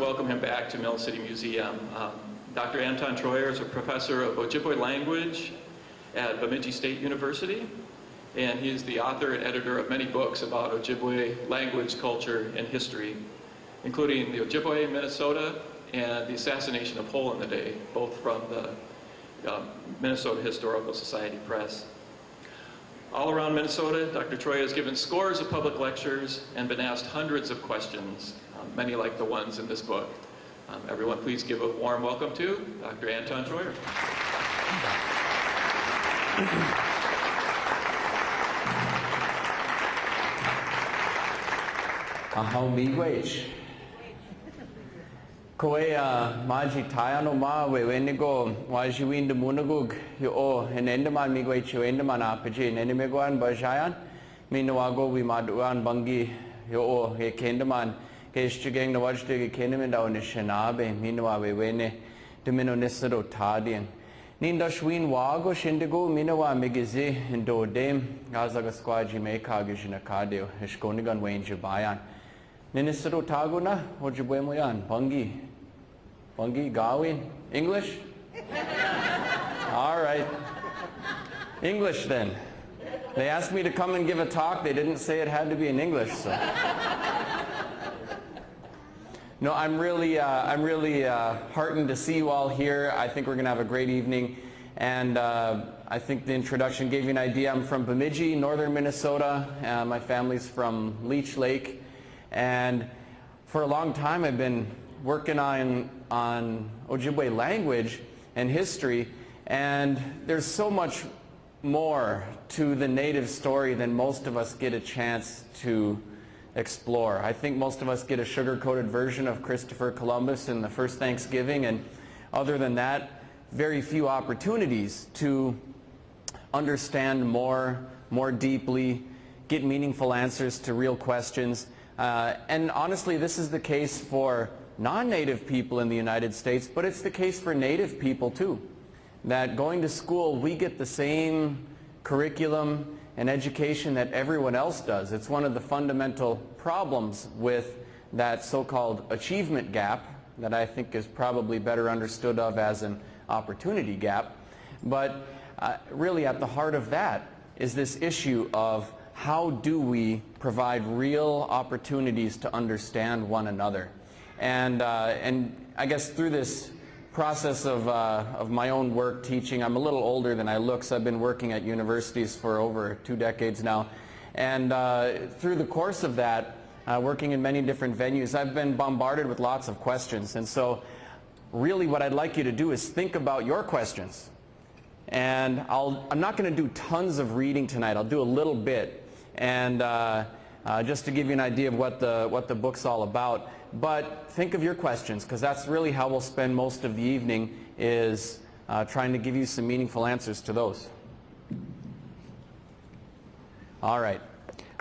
welcome him back to Mill City Museum. Dr. Anton Treuer is a professor of Ojibwe language at Bemidji State University, and he is the author and editor of many books about Ojibwe language, culture, and history, including the Ojibwe, Minnesota, and the Assassination of Hole in the Day, both from the Minnesota Historical Society Press. All around Minnesota, Dr. Treuer has given scores of public lectures and been asked hundreds of questions, many like the ones in this book. Everyone, please give a warm welcome to Dr. Anton Treuer. Ahau miigwech. Koe maji tayano ma we wenigo wajiwin de munagug yo enendaman miigwech yo endaman apaji nenimegwan bajayan minawago we maduan bangi yo he kendaman keishigeng na wajde kenemenda onishanabe minawa we wene domino nisado tadien Nindashwin wago shindigo minawa migizi indo dem gazaga squaji meka gishina kadeo ishkonigan wen jabayan Ninisado taguna Ojibwe moyan Bungi Gawin English? All right. English then. They asked me to come and give a talk. They didn't say it had to be in English. So. No, I'm really heartened to see you all here. I think we're going to have a great evening. And I think the introduction gave you an idea. I'm from Bemidji, northern Minnesota. My family's from Leech Lake. And for a long time I've been working on Ojibwe language and history, and there's so much more to the native story than most of us get a chance to explore. I think most of us get a sugar-coated version of Christopher Columbus and the first Thanksgiving, and other than that, very few opportunities to understand more deeply, get meaningful answers to real questions. And honestly, this is the case for non-native people in the United States, but it's the case for native people too. That going to school, we get the same curriculum and education that everyone else does. It's one of the fundamental problems with that so-called achievement gap that I think is probably better understood of as an opportunity gap. But really at the heart of that is this issue of how do we provide real opportunities to understand one another? And I guess through this process of my own work teaching, I'm a little older than I look, so I've been working at universities for over 2 decades now. And through the course of that, working in many different venues, I've been bombarded with lots of questions. And so really what I'd like you to do is think about your questions. And I'm not going to do tons of reading tonight. I'll do a little bit. And just to give you an idea of what the book's all about. But think of your questions, because that's really how we'll spend most of the evening, is trying to give you some meaningful answers to those. All right.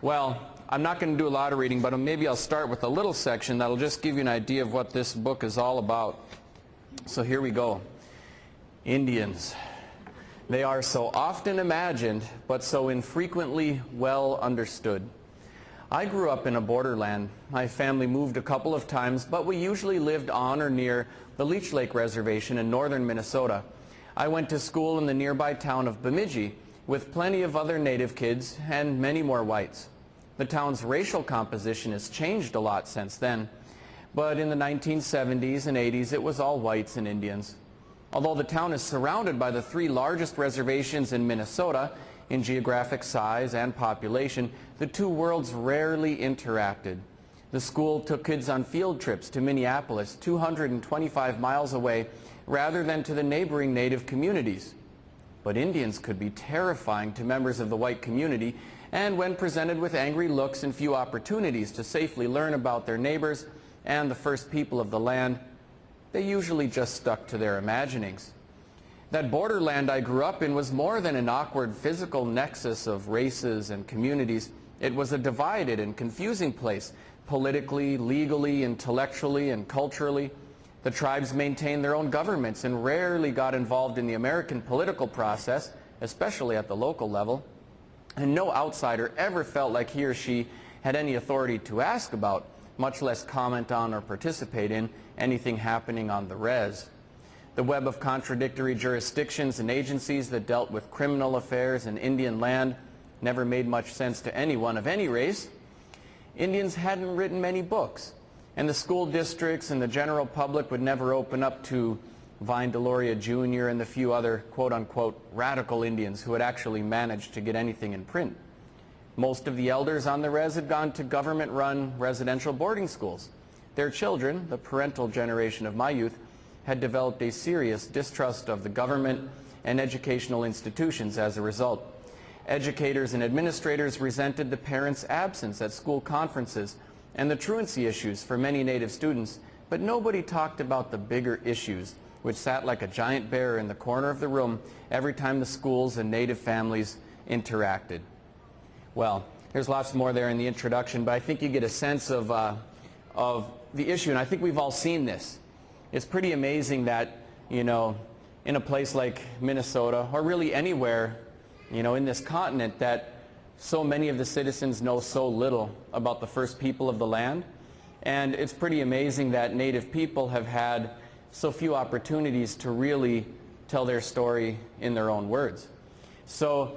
Well, I'm not going to do a lot of reading, but maybe I'll start with a little section that'll just give you an idea of what this book is all about. So here we go. Indians. They are so often imagined, but so infrequently well understood. I grew up in a borderland. My family moved a couple of times, but we usually lived on or near the Leech Lake Reservation in northern Minnesota. I went to school in the nearby town of Bemidji with plenty of other native kids and many more whites. The town's racial composition has changed a lot since then, but in the 1970s and 80s it was all whites and Indians. Although the town is surrounded by the 3 largest reservations in Minnesota in geographic size and population, the 2 worlds rarely interacted. The school took kids on field trips to Minneapolis, 225 miles away, rather than to the neighboring native communities. But Indians could be terrifying to members of the white community, and when presented with angry looks and few opportunities to safely learn about their neighbors and the first people of the land, they usually just stuck to their imaginings. That borderland I grew up in was more than an awkward physical nexus of races and communities. It was a divided and confusing place, politically, legally, intellectually, and culturally. The tribes maintained their own governments and rarely got involved in the American political process, especially at the local level. And no outsider ever felt like he or she had any authority to ask about much less comment on or participate in anything happening on the res. The web of contradictory jurisdictions and agencies that dealt with criminal affairs in Indian land never made much sense to anyone of any race. Indians hadn't written many books, and the school districts and the general public would never open up to Vine Deloria Jr. and the few other quote-unquote radical Indians who had actually managed to get anything in print. Most of the elders on the res had gone to government-run residential boarding schools. Their children, the parental generation of my youth, had developed a serious distrust of the government and educational institutions as a result. Educators and administrators resented the parents' absence at school conferences and the truancy issues for many Native students, but nobody talked about the bigger issues which sat like a giant bear in the corner of the room every time the schools and Native families interacted. Well, there's lots more there in the introduction, but I think you get a sense of the issue, and I think we've all seen this. It's pretty amazing that, in a place like Minnesota, or really anywhere, in this continent, that so many of the citizens know so little about the first people of the land. And it's pretty amazing that Native people have had so few opportunities to really tell their story in their own words. So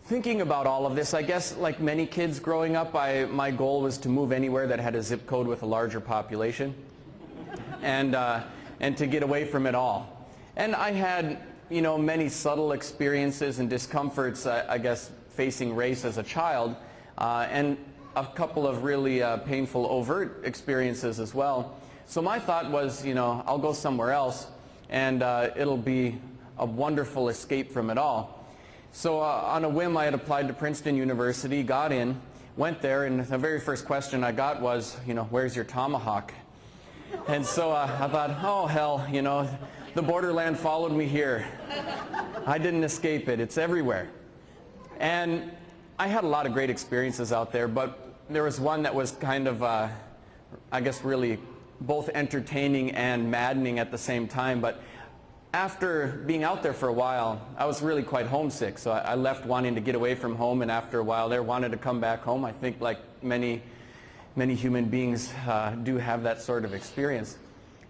thinking about all of this, I guess like many kids growing up, my goal was to move anywhere that had a zip code with a larger population and to get away from it all. And I had, many subtle experiences and discomforts, I guess, facing race as a child, and a couple of really painful overt experiences as well. So my thought was, I'll go somewhere else, and it'll be a wonderful escape from it all. So on a whim, I had applied to Princeton University, got in, went there, and the very first question I got was, where's your tomahawk? And so I thought, oh hell, the borderland followed me here. I didn't escape it, it's everywhere. And I had a lot of great experiences out there, but there was one that was kind of, I guess really both entertaining and maddening at the same time. But after being out there for a while, I was really quite homesick. So I left wanting to get away from home, and after a while there wanted to come back home. I think like many human beings do have that sort of experience.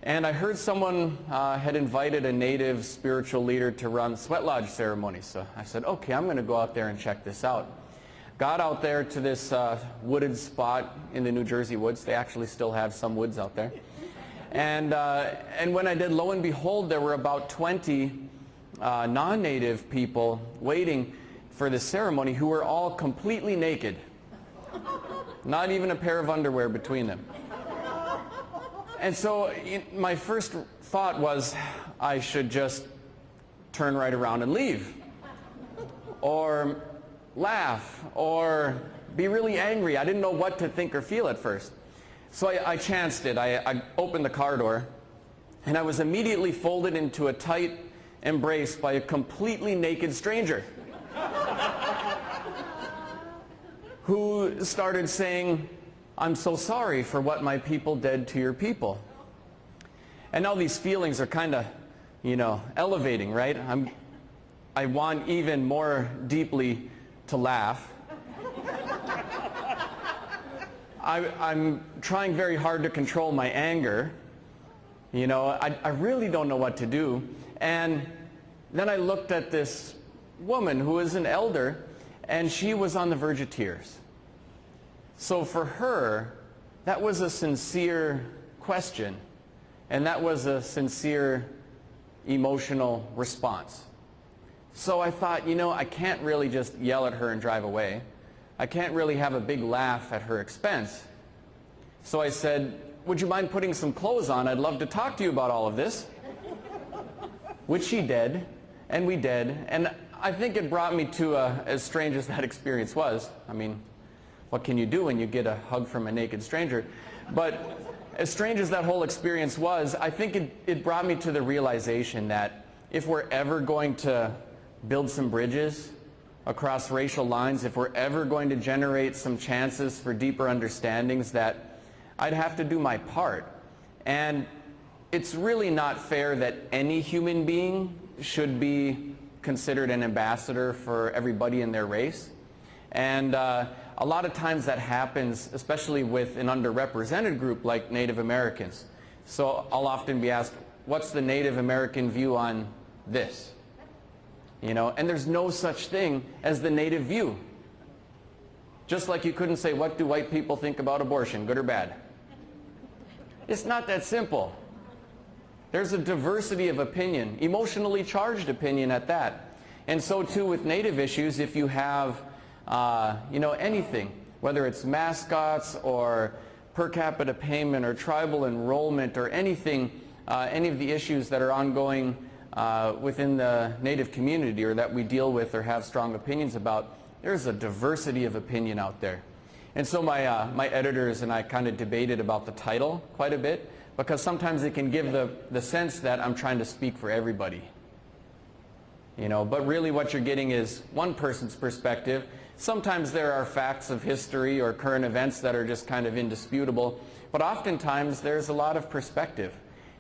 And I heard someone had invited a Native spiritual leader to run sweat lodge ceremonies. So I said, okay, I'm going to go out there and check this out. Got out there to this wooded spot in the New Jersey woods. They actually still have some woods out there. And when I did, lo and behold, there were about 20 non-Native people waiting for the ceremony who were all completely naked. Not even a pair of underwear between them. And so my first thought was I should just turn right around and leave, or laugh, or be really angry. I didn't know what to think or feel at first. So I chanced it. I opened the car door, and I was immediately folded into a tight embrace by a completely naked stranger who started saying, I'm so sorry for what my people did to your people. And now these feelings are kind of, elevating, right? I want even more deeply to laugh. I'm trying very hard to control my anger. I really don't know what to do. And then I looked at this woman who is an elder, and she was on the verge of tears. So for her, that was a sincere question, and that was a sincere emotional response. So I thought, I can't really just yell at her and drive away. I can't really have a big laugh at her expense. So I said, would you mind putting some clothes on? I'd love to talk to you about all of this. Which she did, and we did. And I think it brought me to, as strange as that experience was, what can you do when you get a hug from a naked stranger? But as strange as that whole experience was, I think it brought me to the realization that if we're ever going to build some bridges across racial lines, if we're ever going to generate some chances for deeper understandings, that I'd have to do my part. And it's really not fair that any human being should be considered an ambassador for everybody in their race. And a lot of times that happens, especially with an underrepresented group like Native Americans. So I'll often be asked, what's the Native American view on this? You know, and there's no such thing as the Native view. Just like you couldn't say, what do white people think about abortion, good or bad? It's not that simple. There's a diversity of opinion, emotionally charged opinion at that. And so too with Native issues, if you have, you know, anything, whether it's mascots or per capita payment or tribal enrollment or anything, any of the issues that are ongoing within the Native community or that we deal with or have strong opinions about, there's a diversity of opinion out there. And so my editors and I kind of debated about the title quite a bit, because sometimes it can give the sense that I'm trying to speak for everybody. You know, but really what you're getting is one person's perspective. Sometimes there are facts of history or current events that are just kind of indisputable, but oftentimes there's a lot of perspective.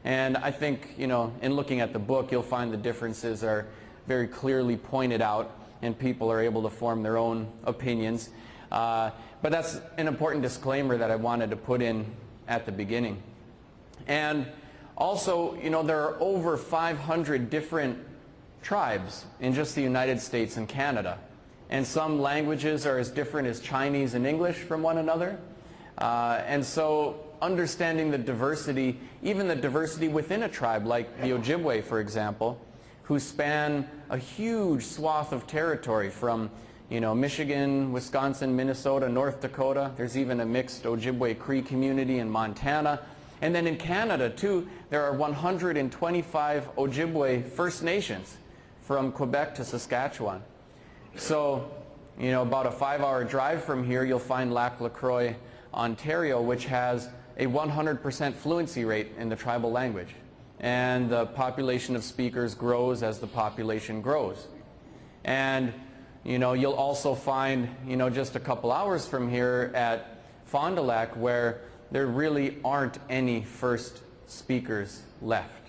And I think, you know, in looking at the book, you'll find the differences are very clearly pointed out and people are able to form their own opinions. But that's an important disclaimer that I wanted to put in at the beginning. And also, you know, there are over 500 different tribes in just the United States and Canada. And some languages are as different as Chinese and English from one another. And so understanding the diversity, even the diversity within a tribe, like the Ojibwe, for example, who span a huge swath of territory from, you know, Michigan, Wisconsin, Minnesota, North Dakota. There's even a mixed Ojibwe Cree community in Montana. And then in Canada, too, there are 125 Ojibwe First Nations from Quebec to Saskatchewan. So, you know, about a 5-hour drive from here, you'll find Lac La Croix, Ontario, which has a 100% fluency rate in the tribal language. And the population of speakers grows as the population grows. And, you know, you'll also find, you know, just a couple hours from here at Fond du Lac where there really aren't any first speakers left.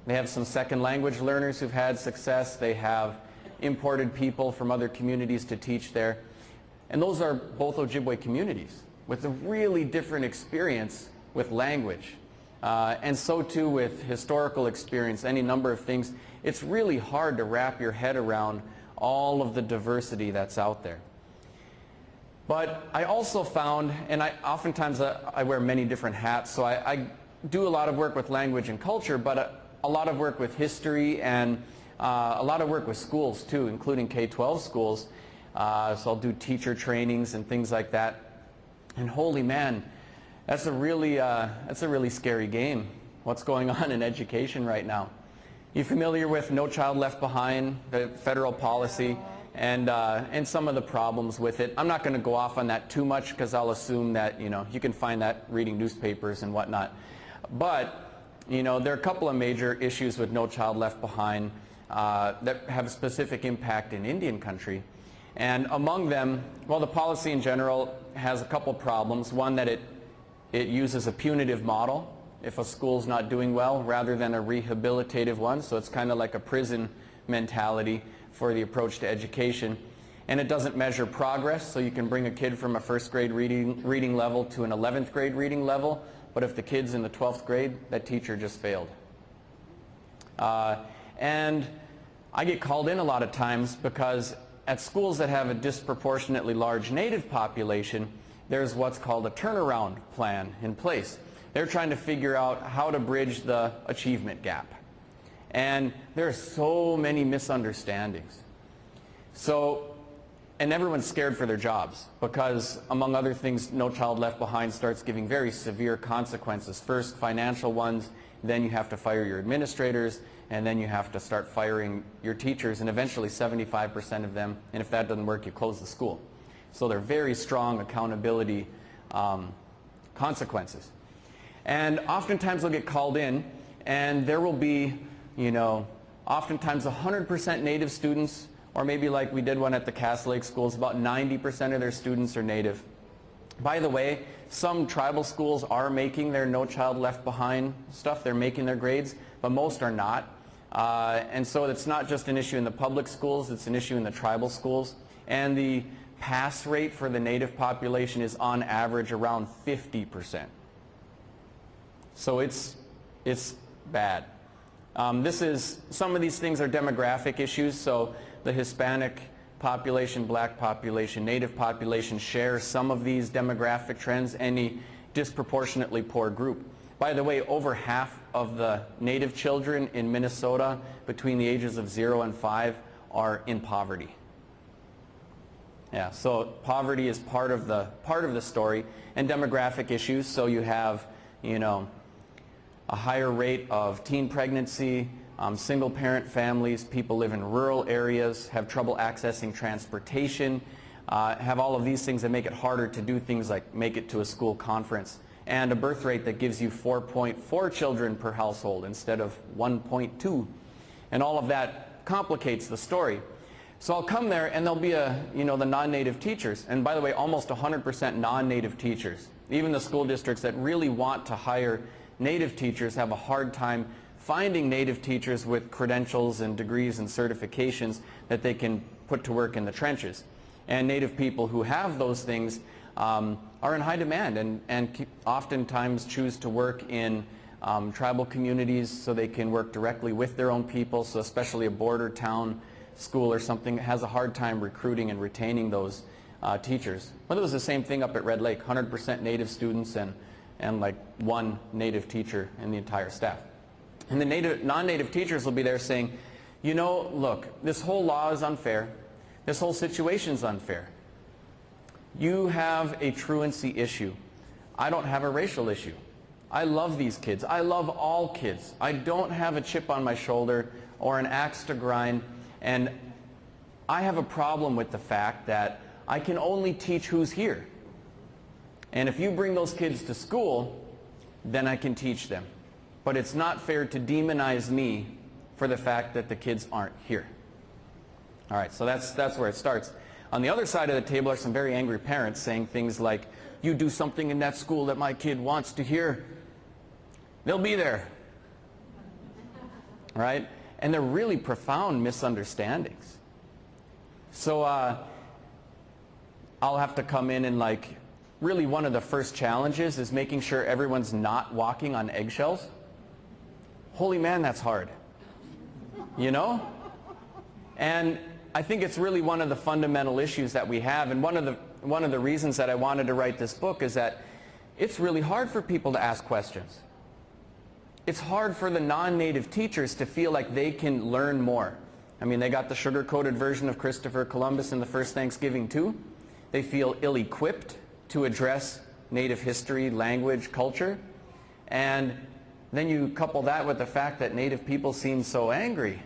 They have some second language learners who've had success. They have imported people from other communities to teach there. And those are both Ojibwe communities with a really different experience with language. And so too with historical experience, any number of things. It's really hard to wrap your head around all of the diversity that's out there. But I also found, and oftentimes I wear many different hats, so I do a lot of work with language and culture, but a lot of work with history and a lot of work with schools too, including K-12 schools. So I'll do teacher trainings and things like that. And holy man, that's a really scary game, what's going on in education right now. You familiar with No Child Left Behind, the federal policy, and some of the problems with it? I'm not going to go off on that too much because I'll assume that, you know, you can find that reading newspapers and whatnot. But, you know, there are a couple of major issues with No Child Left Behind that have a specific impact in Indian country. And among them, well, the policy in general has a couple problems. One, that it uses a punitive model if a school's not doing well rather than a rehabilitative one. So it's kind of like a prison mentality for the approach to education. And it doesn't measure progress, so you can bring a kid from a first grade reading level to an 11th grade reading level, but if the kid's in the 12th grade, that teacher just failed. And I get called in a lot of times because at schools that have a disproportionately large Native population, there's what's called a turnaround plan in place. They're trying to figure out how to bridge the achievement gap. And there are so many misunderstandings. So, and everyone's scared for their jobs because, among other things, No Child Left Behind starts giving very severe consequences. First, financial ones, then you have to fire your administrators, and then you have to start firing your teachers, and eventually 75% of them, and if that doesn't work, you close the school. So they're very strong accountability consequences. And oftentimes they'll get called in, and there will be, you know, oftentimes 100% Native students, or maybe like we did one at the Cass Lake schools, about 90% of their students are Native. By the way, some tribal schools are making their No Child Left Behind stuff, they're making their grades, but most are not. And so it's not just an issue in the public schools, it's an issue in the tribal schools. And the pass rate for the native population is on average around 50%. So it's bad. Some of these things are demographic issues, so the Hispanic population, black population, native population share some of these demographic trends, any disproportionately poor group. By the way, over half of the native children in Minnesota between the ages of 0 and 5 are in poverty. Yeah, so poverty is part of the story, and demographic issues. So you have, a higher rate of teen pregnancy, single-parent families, people live in rural areas, have trouble accessing transportation, have all of these things that make it harder to do things like make it to a school conference, and a birth rate that gives you 4.4 children per household instead of 1.2. And all of that complicates the story. So I'll come there and there'll be the non-native teachers. And by the way, almost 100% non-native teachers. Even the school districts that really want to hire native teachers have a hard time finding native teachers with credentials and degrees and certifications that they can put to work in the trenches. And native people who have those things are in high demand and oftentimes choose to work in tribal communities so they can work directly with their own people. So especially a border town school or something has a hard time recruiting and retaining those teachers. But it was the same thing up at Red Lake, 100% native students and like one native teacher in the entire staff. And the non-native teachers will be there saying, look, this whole law is unfair. This whole situation is unfair. You have a truancy issue. I don't have a racial issue. I love these kids. I love all kids. I don't have a chip on my shoulder or an axe to grind. And I have a problem with the fact that I can only teach who's here. And if you bring those kids to school, then I can teach them. But it's not fair to demonize me for the fact that the kids aren't here. All right, so that's where it starts. On the other side of the table are some very angry parents saying things like, you do something in that school that my kid wants to hear, they'll be there. Right? And they're really profound misunderstandings. So I'll have to come in and really one of the first challenges is making sure everyone's not walking on eggshells. Holy man, that's hard. And I think it's really one of the fundamental issues that we have, and one of the reasons that I wanted to write this book is that it's really hard for people to ask questions. It's hard for the non-native teachers to feel like they can learn more. I mean, they got the sugar-coated version of Christopher Columbus in the first Thanksgiving too. They feel ill-equipped to address native history, language, culture. And then you couple that with the fact that native people seem so angry.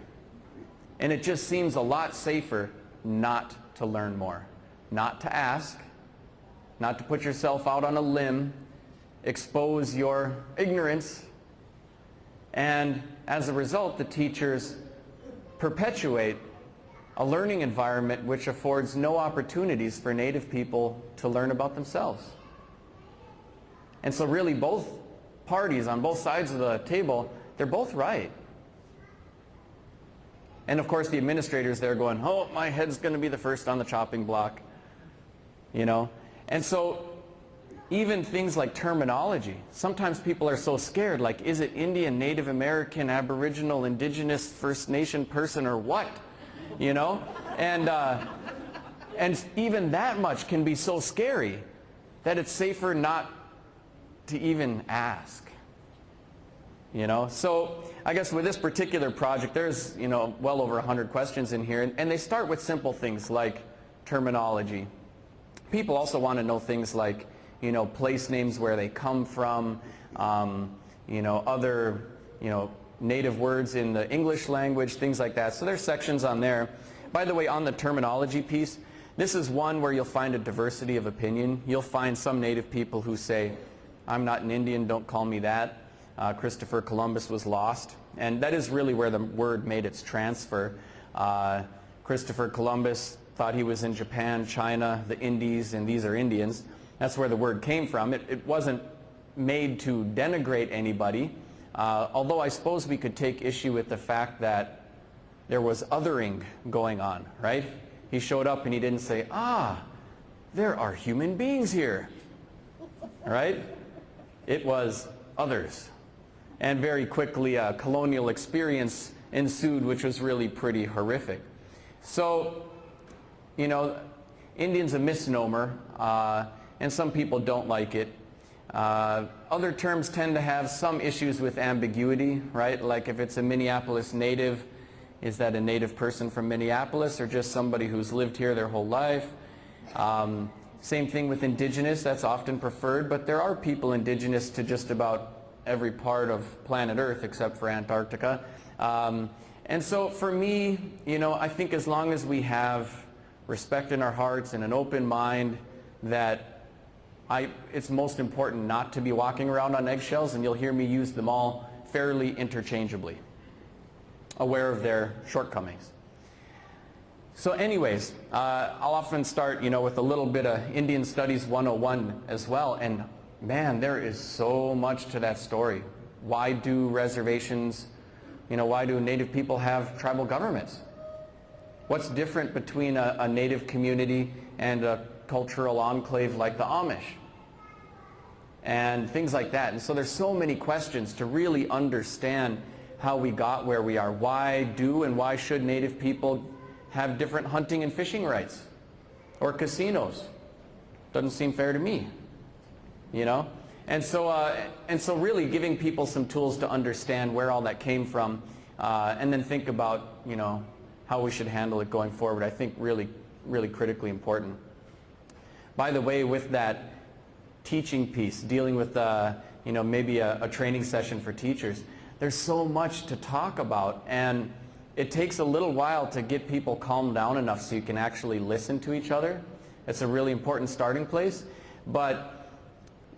And it just seems a lot safer not to learn more, not to ask, not to put yourself out on a limb, expose your ignorance. And as a result, the teachers perpetuate a learning environment which affords no opportunities for native people to learn about themselves. And so really both parties on both sides of the table, they're both right. And of course the administrators there going, oh, my head's going to be the first on the chopping block. And so even things like terminology, sometimes people are so scared, like, is it Indian, Native American, Aboriginal, Indigenous, First Nation person, or what? And even that much can be so scary that it's safer not to even ask. So I guess with this particular project, there's well over 100 questions in here, and they start with simple things like terminology. People also want to know things like place names, where they come from, other native words in the English language, things like that. So there's sections on there. By the way, on the terminology piece, this is one where you'll find a diversity of opinion. You'll find some native people who say, I'm not an Indian, don't call me that. Christopher Columbus was lost. And that is really where the word made its transfer. Christopher Columbus thought he was in Japan, China, the Indies, and these are Indians. That's where the word came from. It wasn't made to denigrate anybody, although I suppose we could take issue with the fact that there was othering going on, right? He showed up and he didn't say, there are human beings here, right? It was others. And very quickly a colonial experience ensued, which was really pretty horrific. So, you know, Indian's a misnomer, and some people don't like it. Other terms tend to have some issues with ambiguity, right? Like if it's a Minneapolis native, is that a native person from Minneapolis or just somebody who's lived here their whole life? Same thing with indigenous, that's often preferred, but there are people indigenous to just about every part of planet Earth except for Antarctica. And so for me, you know, I think as long as we have respect in our hearts and an open mind, that it's most important not to be walking around on eggshells, and you'll hear me use them all fairly interchangeably, aware of their shortcomings. So anyways, I'll often start, you know, with a little bit of Indian Studies 101 as well, and man, there is so much to that story. Why do reservations, you know, why do Native people have tribal governments? What's different between a Native community and a cultural enclave like the Amish? And things like that. And so there's so many questions to really understand how we got where we are. Why do and why should Native people have different hunting and fishing rights? Or casinos? Doesn't seem fair to me. You know? And so really giving people some tools to understand where all that came from, and then think about, you know, how we should handle it going forward, I think really, really critically important. By the way, with that teaching piece, dealing with, you know, maybe a training session for teachers, there's so much to talk about, and it takes a little while to get people calmed down enough so you can actually listen to each other. It's a really important starting place, but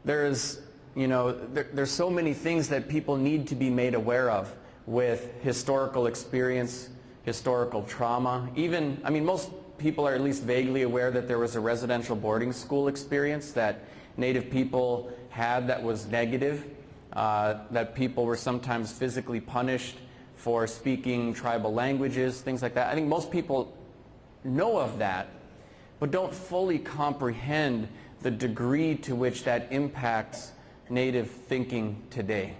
there's, you know, there's so many things that people need to be made aware of with historical experience, historical trauma. Even, I mean, most people are at least vaguely aware that there was a residential boarding school experience that Native people had that was negative, that people were sometimes physically punished for speaking tribal languages, things like that. I think most people know of that, but don't fully comprehend the degree to which that impacts Native thinking today.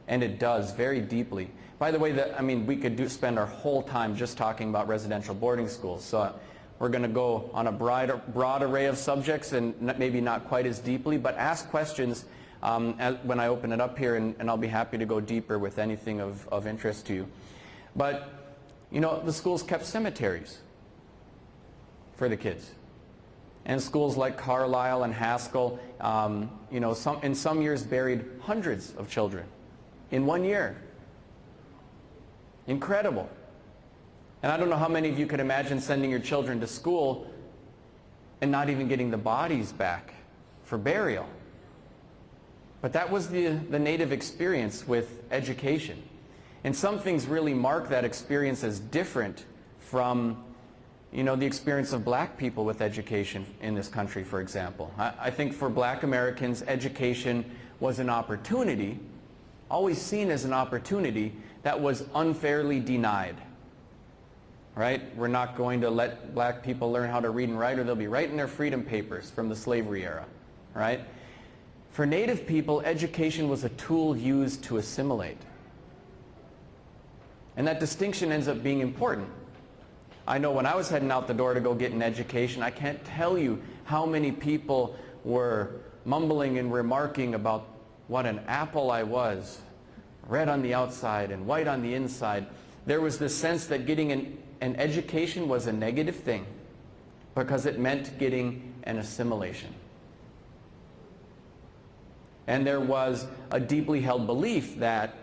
And it does, very deeply. By the way, I mean, we could spend our whole time just talking about residential boarding schools. So we're going to go on a broad array of subjects, and maybe not quite as deeply, but ask questions when I open it up here, and I'll be happy to go deeper with anything of interest to you. But, you know, the schools kept cemeteries for the kids. And schools like Carlisle and Haskell, you know, in some years buried hundreds of children in 1 year. Incredible. And I don't know how many of you could imagine sending your children to school and not even getting the bodies back for burial. But that was the Native experience with education. And some things really mark that experience as different from, you know, the experience of black people with education in this country, for example. I think for black Americans, education was an opportunity, always seen as an opportunity, that was unfairly denied. Right? We're not going to let black people learn how to read and write, or they'll be writing their freedom papers from the slavery era. Right? For Native people, education was a tool used to assimilate. And that distinction ends up being important. I know when I was heading out the door to go get an education, I can't tell you how many people were mumbling and remarking about what an apple I was, red on the outside and white on the inside. There was this sense that getting an education was a negative thing because it meant getting an assimilation. And there was a deeply held belief that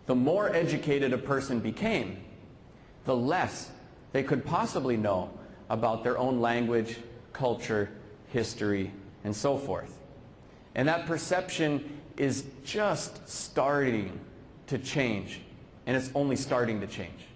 the more educated a person became, the less they could possibly know about their own language, culture, history, and so forth. And that perception is just starting to change, and it's only starting to change.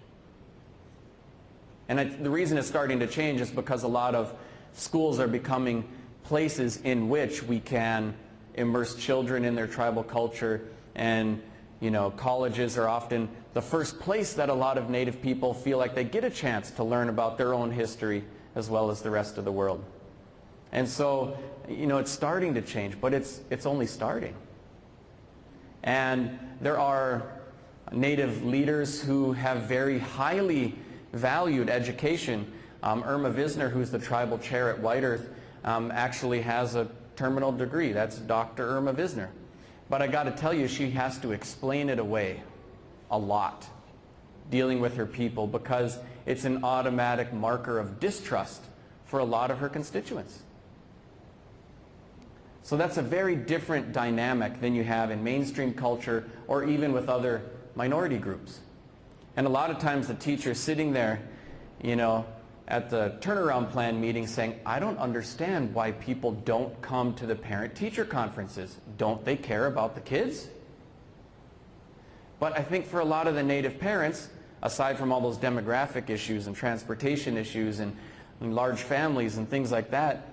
And the reason it's starting to change is because a lot of schools are becoming places in which we can immerse children in their tribal culture, and, you know, colleges are often the first place that a lot of Native people feel like they get a chance to learn about their own history as well as the rest of the world. And so, you know, it's starting to change, but it's only starting. And there are Native leaders who have very highly valued education. Irma Visner, who's the tribal chair at White Earth, actually has a terminal degree. That's Dr. Irma Visner. But I got to tell you, she has to explain it away a lot, dealing with her people, because it's an automatic marker of distrust for a lot of her constituents. So that's a very different dynamic than you have in mainstream culture or even with other minority groups. And a lot of times the teacher's sitting there, you know, at the turnaround plan meeting saying, I don't understand why people don't come to the parent-teacher conferences. Don't they care about the kids? But I think for a lot of the Native parents, aside from all those demographic issues and transportation issues and large families and things like that,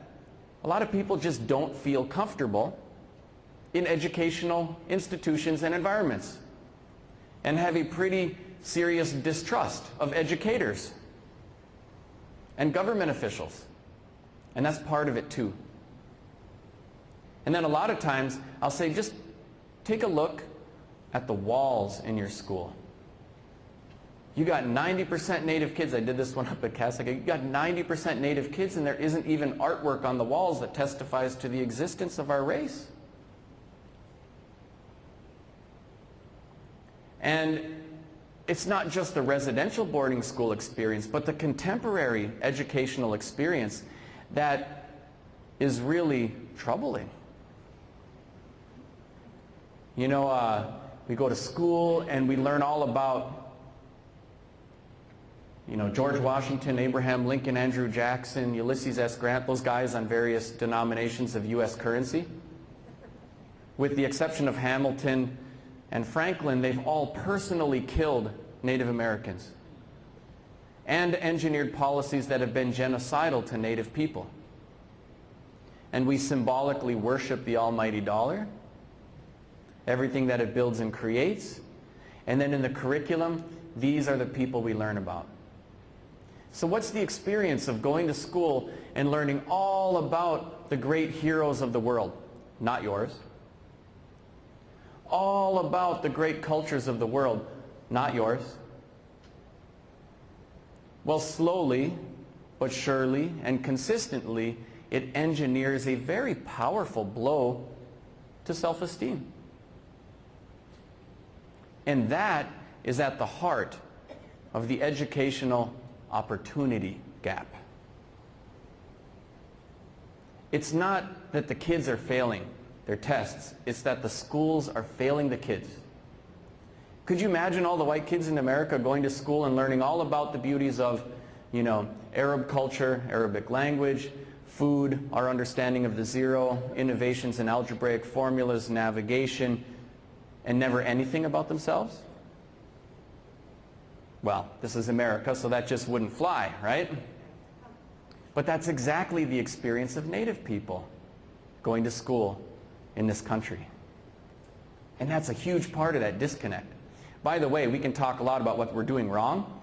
a lot of people just don't feel comfortable in educational institutions and environments and have a pretty serious distrust of educators and government officials. And that's part of it too. And then a lot of times I'll say, just take a look at the walls in your school. You got 90% Native kids. I did this one up at Casca. You got 90% Native kids, and there isn't even artwork on the walls that testifies to the existence of our race. And it's not just the residential boarding school experience, but the contemporary educational experience that is really troubling. You know, we go to school and we learn all about, you know, George Washington, Abraham Lincoln, Andrew Jackson, Ulysses S. Grant, those guys on various denominations of U.S. currency. With the exception of Hamilton and Franklin, they've all personally killed Native Americans and engineered policies that have been genocidal to Native people. And we symbolically worship the almighty dollar, everything that it builds and creates, and then in the curriculum, these are the people we learn about. So what's the experience of going to school and learning all about the great heroes of the world? Not yours. All about the great cultures of the world? Not yours. Well, slowly but surely and consistently, it engineers a very powerful blow to self-esteem. And that is at the heart of the educational opportunity gap. It's not that the kids are failing their tests, it's that the schools are failing the kids. Could you imagine all the white kids in America going to school and learning all about the beauties of, you know, Arab culture, Arabic language, food, our understanding of the zero, innovations in algebraic formulas, navigation, and never anything about themselves? Well, this is America, so that just wouldn't fly, right? But that's exactly the experience of Native people going to school in this country. And that's a huge part of that disconnect. By the way, we can talk a lot about what we're doing wrong,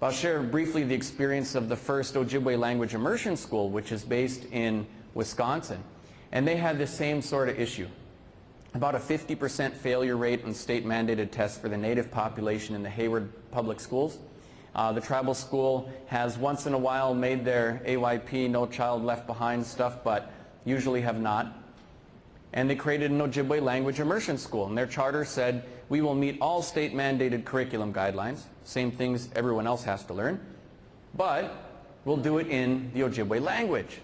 but I'll share briefly the experience of the first Ojibwe language immersion school, which is based in Wisconsin. And they had the same sort of issue. About a 50% failure rate on state-mandated tests for the Native population in the Hayward public schools. The tribal school has once in a while made their AYP, No Child Left Behind stuff, but usually have not. And they created an Ojibwe language immersion school, and their charter said, we will meet all state-mandated curriculum guidelines, same things everyone else has to learn, but we'll do it in the Ojibwe language.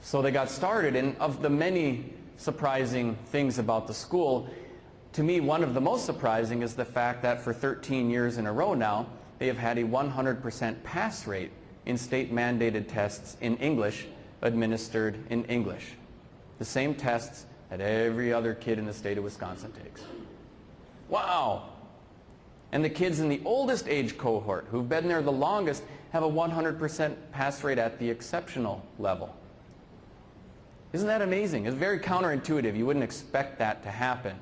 So they got started, and of the many surprising things about the school, to me one of the most surprising is the fact that for 13 years in a row now, they have had a 100% pass rate in state-mandated tests in English administered in English. The same tests that every other kid in the state of Wisconsin takes. Wow! And the kids in the oldest age cohort, who've been there the longest, have a 100% pass rate at the exceptional level. Isn't that amazing? It's very counterintuitive. You wouldn't expect that to happen.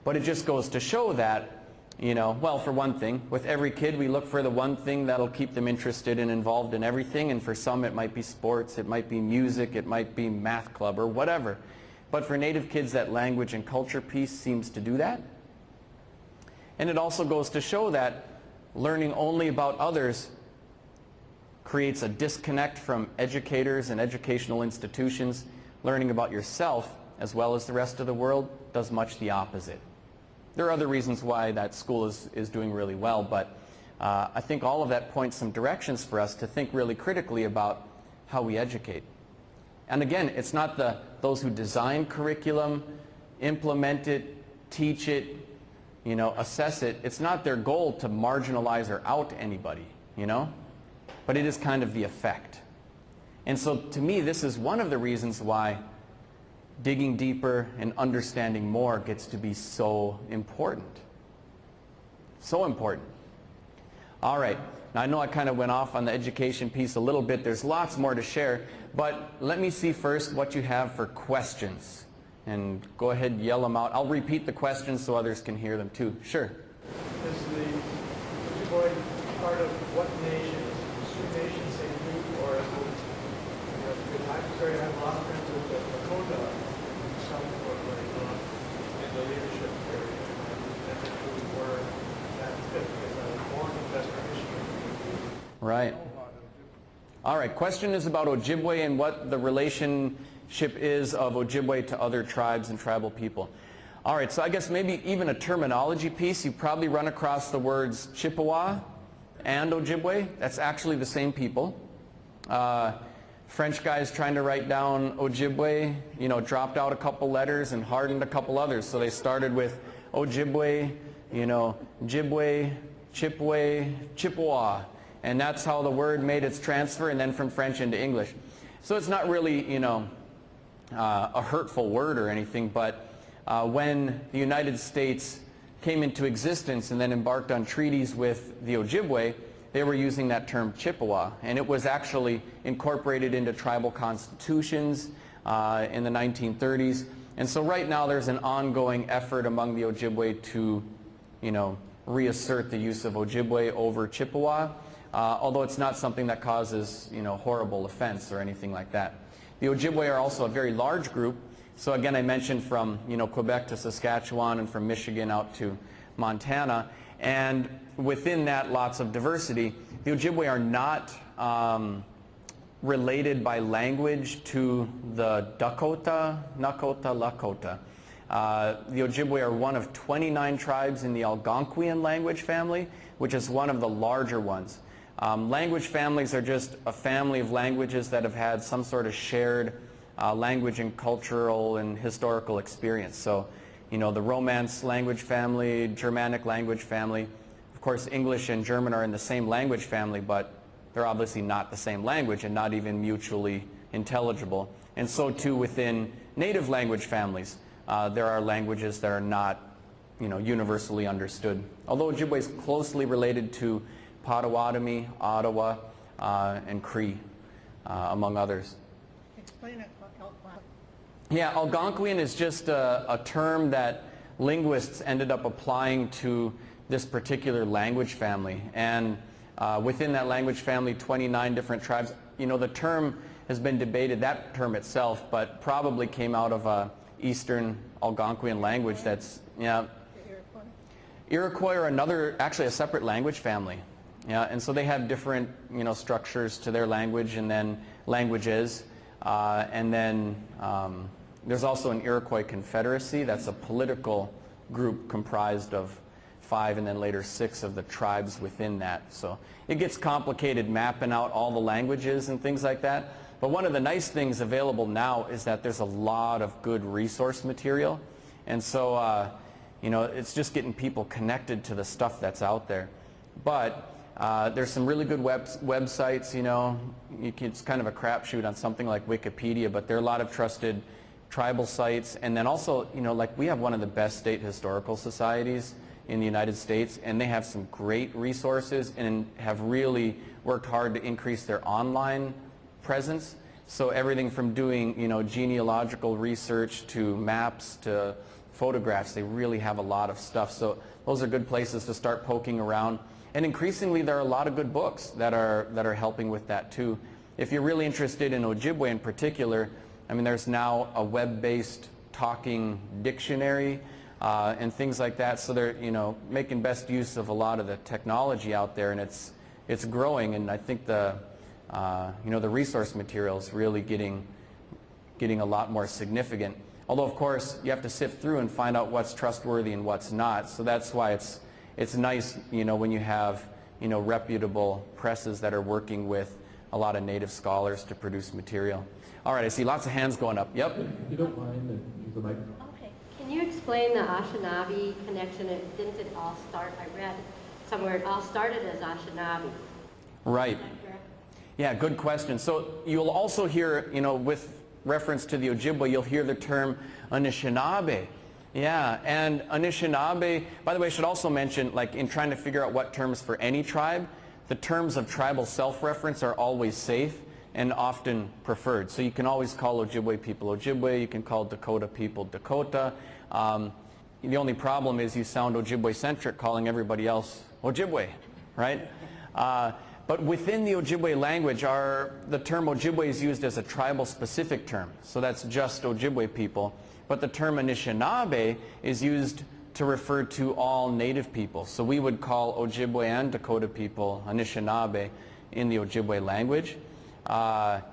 But it just goes to show that Well, for one thing, with every kid we look for the one thing that'll keep them interested and involved in everything, and for some it might be sports, it might be music, it might be math club or whatever. But for Native kids, that language and culture piece seems to do that. And it also goes to show that learning only about others creates a disconnect from educators and educational institutions. Learning about yourself, as well as the rest of the world, does much the opposite. There are other reasons why that school is doing really well, but I think all of that points some directions for us to think really critically about how we educate. And again, it's not those who design curriculum, implement it, teach it, assess it. It's not their goal to marginalize or out anybody, but it is kind of the effect. And so to me, this is one of the reasons why digging deeper and understanding more gets to be so important. So important. All right. Now, I know I kind of went off on the education piece a little bit. There's lots more to share, but let me see first what you have for questions. And go ahead and yell them out. I'll repeat the questions so others can hear them too. Sure. Is the Ojibwe part of what nation? Is Sioux Nation same group, or is it, because I have a lot of friends with the Lakota, some were in the leadership area, and I never knew where that fit, because I was born in Western Michigan. Right. All right, question is about Ojibwe and what the relationship is of Ojibwe to other tribes and tribal people. All right, so I guess maybe even a terminology piece. You probably run across the words Chippewa and Ojibwe. That's actually the same people. French guys trying to write down Ojibwe, dropped out a couple letters and hardened a couple others. So they started with Ojibwe, Jibwe, Chipwe, Chippewa. And that's how the word made its transfer, and then from French into English. So it's not really, a hurtful word or anything, but when the United States came into existence and then embarked on treaties with the Ojibwe, they were using that term Chippewa, and it was actually incorporated into tribal constitutions in the 1930s. And so right now there's an ongoing effort among the Ojibwe to, reassert the use of Ojibwe over Chippewa, although it's not something that causes, horrible offense or anything like that. The Ojibwe are also a very large group. So again, I mentioned from, Quebec to Saskatchewan and from Michigan out to Montana. And within that, lots of diversity. The Ojibwe are not related by language to the Dakota, Nakota, Lakota. The Ojibwe are one of 29 tribes in the Algonquian language family, which is one of the larger ones. Language families are just a family of languages that have had some sort of shared language and cultural and historical experience. So, the Romance language family, Germanic language family. Of course, English and German are in the same language family, but they're obviously not the same language and not even mutually intelligible. And so too within native language families, there are languages that are not, universally understood. Although Ojibwe is closely related to Potawatomi, Ottawa, and Cree, among others. Explain it. Yeah, Algonquian is just a term that linguists ended up applying to this particular language family. And within that language family, 29 different tribes. The term has been debated, that term itself, but probably came out of a Eastern Algonquian language that's, Iroquois are actually a separate language family. Yeah, and so they have different, structures to their language and then languages. And then there's also an Iroquois Confederacy. That's a political group comprised of 5 and then later 6 of the tribes within that. So it gets complicated mapping out all the languages and things like that. But one of the nice things available now is that there's a lot of good resource material. And so, it's just getting people connected to the stuff that's out there. But there's some really good websites, it's kind of a crapshoot on something like Wikipedia, but there are a lot of trusted tribal sites. And then also, like we have one of the best state historical societies in the United States, and they have some great resources and have really worked hard to increase their online presence. So everything from doing, genealogical research to maps to photographs. They really have a lot of stuff. So those are good places to start poking around. And increasingly, there are a lot of good books that are helping with that too. If you're really interested in Ojibwe in particular, I mean, there's now a web-based talking dictionary and things like that. So they're, you know, making best use of a lot of the technology out there, and it's growing. And I think the you know, the resource material is really getting a lot more significant. Although, of course, you have to sift through and find out what's trustworthy and what's not. So that's why it's nice, you know, when you have, you know, reputable presses that are working with a lot of Native scholars to produce material. All right, I see lots of hands going up. Yep. If you don't mind, use the microphone. Okay. Can you explain the Anishinaabe connection? Didn't it all start, I read somewhere, it all started as Anishinaabe. Right. Yeah, good question. So you'll also hear, you know, with reference to the Ojibwe, you'll hear the term Anishinaabe. Yeah, and Anishinaabe, by the way, I should also mention, like in trying to figure out what terms for any tribe, the terms of tribal self-reference are always safe and often preferred. So you can always call Ojibwe people Ojibwe, you can call Dakota people Dakota. The only problem is you sound Ojibwe-centric calling everybody else Ojibwe, right? But within the Ojibwe language, the term Ojibwe is used as a tribal-specific term. So that's just Ojibwe people. But the term Anishinaabe is used to refer to all Native people. So we would call Ojibwe and Dakota people Anishinaabe in the Ojibwe language. And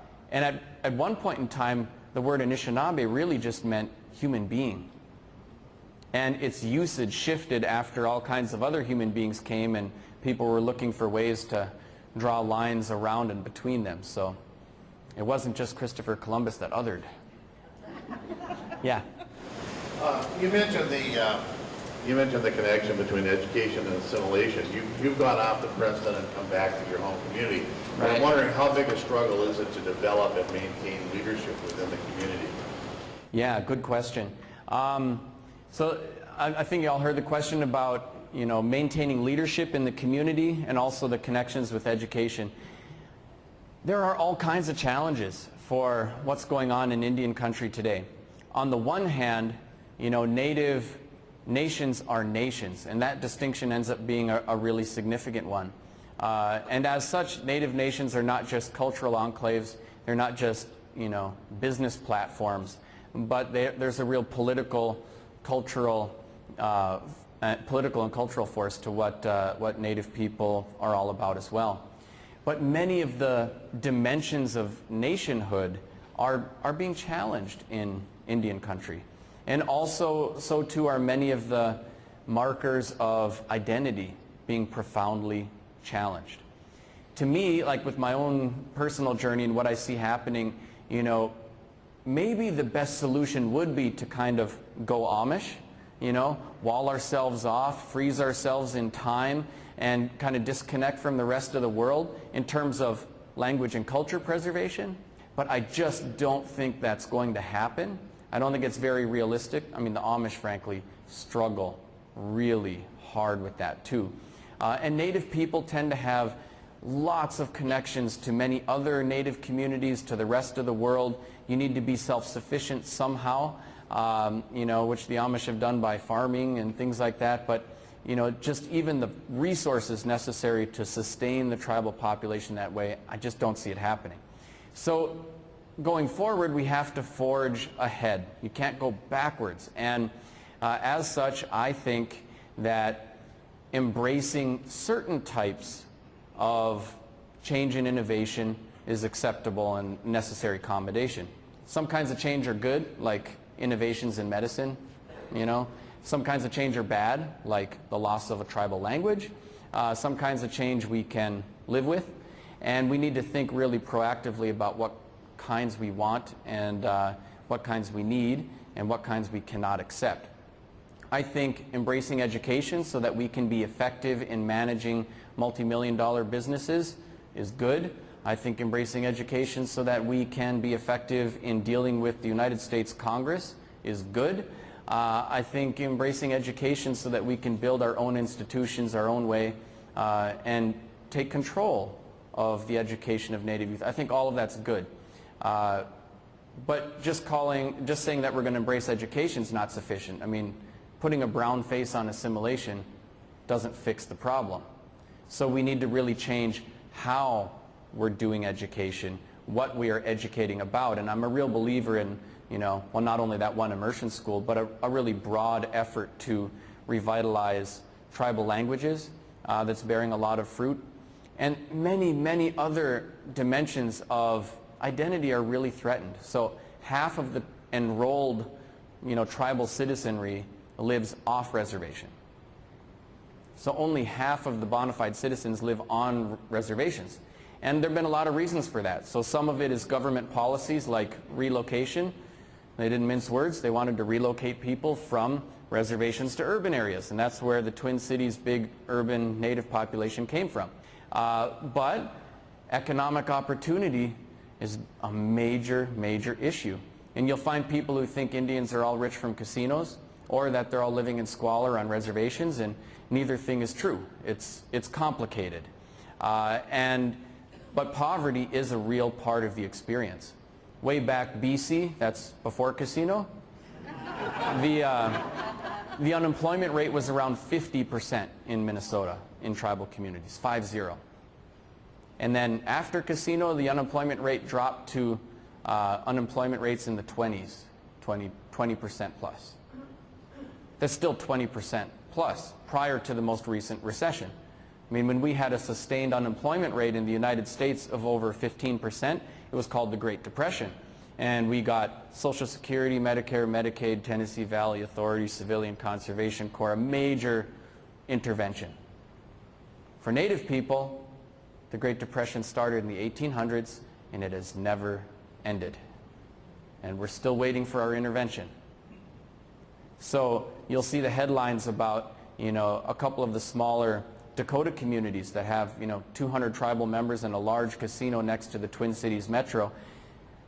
at one point in time, the word Anishinaabe really just meant human being. And its usage shifted after all kinds of other human beings came and people were looking for ways to draw lines around and between them. So it wasn't just Christopher Columbus that othered. Yeah. You mentioned the connection between education and assimilation. You've gone off to Princeton and come back to your home community. Right. I'm wondering how big a struggle is it to develop and maintain leadership within the community? Yeah, good question. So I think you all heard the question about, you know, maintaining leadership in the community and also the connections with education. There are all kinds of challenges for what's going on in Indian country today. On the one hand, you know, Native nations are nations, and that distinction ends up being a really significant one. And as such, Native nations are not just cultural enclaves, they're not just, you know, business platforms, but there's a real political and cultural force to what Native people are all about as well. But many of the dimensions of nationhood are being challenged in Indian country. And also, so too are many of the markers of identity being profoundly challenged. To me, like with my own personal journey and what I see happening, you know, maybe the best solution would be to kind of go Amish, you know, wall ourselves off, freeze ourselves in time, and kind of disconnect from the rest of the world in terms of language and culture preservation. But I just don't think that's going to happen. I don't think it's very realistic. I mean, the Amish, frankly, struggle really hard with that too. And Native people tend to have lots of connections to many other Native communities, to the rest of the world. You need to be self-sufficient somehow, you know, which the Amish have done by farming and things like that. But, you know, just even the resources necessary to sustain the tribal population that way, I just don't see it happening. So going forward, we have to forge ahead. You can't go backwards. And as such, I think that embracing certain types of change and innovation is acceptable and necessary accommodation. Some kinds of change are good, like innovations in medicine, you know. Some kinds of change are bad, like the loss of a tribal language. Some kinds of change we can live with, and we need to think really proactively about what kinds we want and what kinds we need and what kinds we cannot accept. I think embracing education so that we can be effective in managing multi-million-dollar businesses is good. I think embracing education so that we can be effective in dealing with the United States Congress is good. I think embracing education so that we can build our own institutions our own way and take control of the education of Native youth, I think all of that's good. But just saying that we're going to embrace education is not sufficient. I mean, putting a brown face on assimilation doesn't fix the problem. So we need to really change how we're doing education, what we are educating about. And I'm a real believer in, well, not only that one immersion school, but a really broad effort to revitalize tribal languages that's bearing a lot of fruit. And many, many other dimensions of identity are really threatened. So half of the enrolled, tribal citizenry lives off reservation. So only half of the bona fide citizens live on reservations. And there have been a lot of reasons for that. So some of it is government policies like relocation. They didn't mince words. They wanted to relocate people from reservations to urban areas. And that's where the Twin Cities' big urban native population came from. But economic opportunity is a major, major issue. And you'll find people who think Indians are all rich from casinos or that they're all living in squalor on reservations, and neither thing is true. It's complicated. But poverty is a real part of the experience. Way back BC, that's before casino, the unemployment rate was around 50% in Minnesota in tribal communities, 50. And then after casino, the unemployment rate dropped to unemployment rates in the 20s, 20% plus. That's still 20% plus prior to the most recent recession. I mean, when we had a sustained unemployment rate in the United States of over 15%, it was called the Great Depression. And we got Social Security, Medicare, Medicaid, Tennessee Valley Authority, Civilian Conservation Corps, a major intervention. For Native people, the Great Depression started in the 1800s, and it has never ended. And we're still waiting for our intervention. So you'll see the headlines about, a couple of the smaller Dakota communities that have, 200 tribal members and a large casino next to the Twin Cities metro.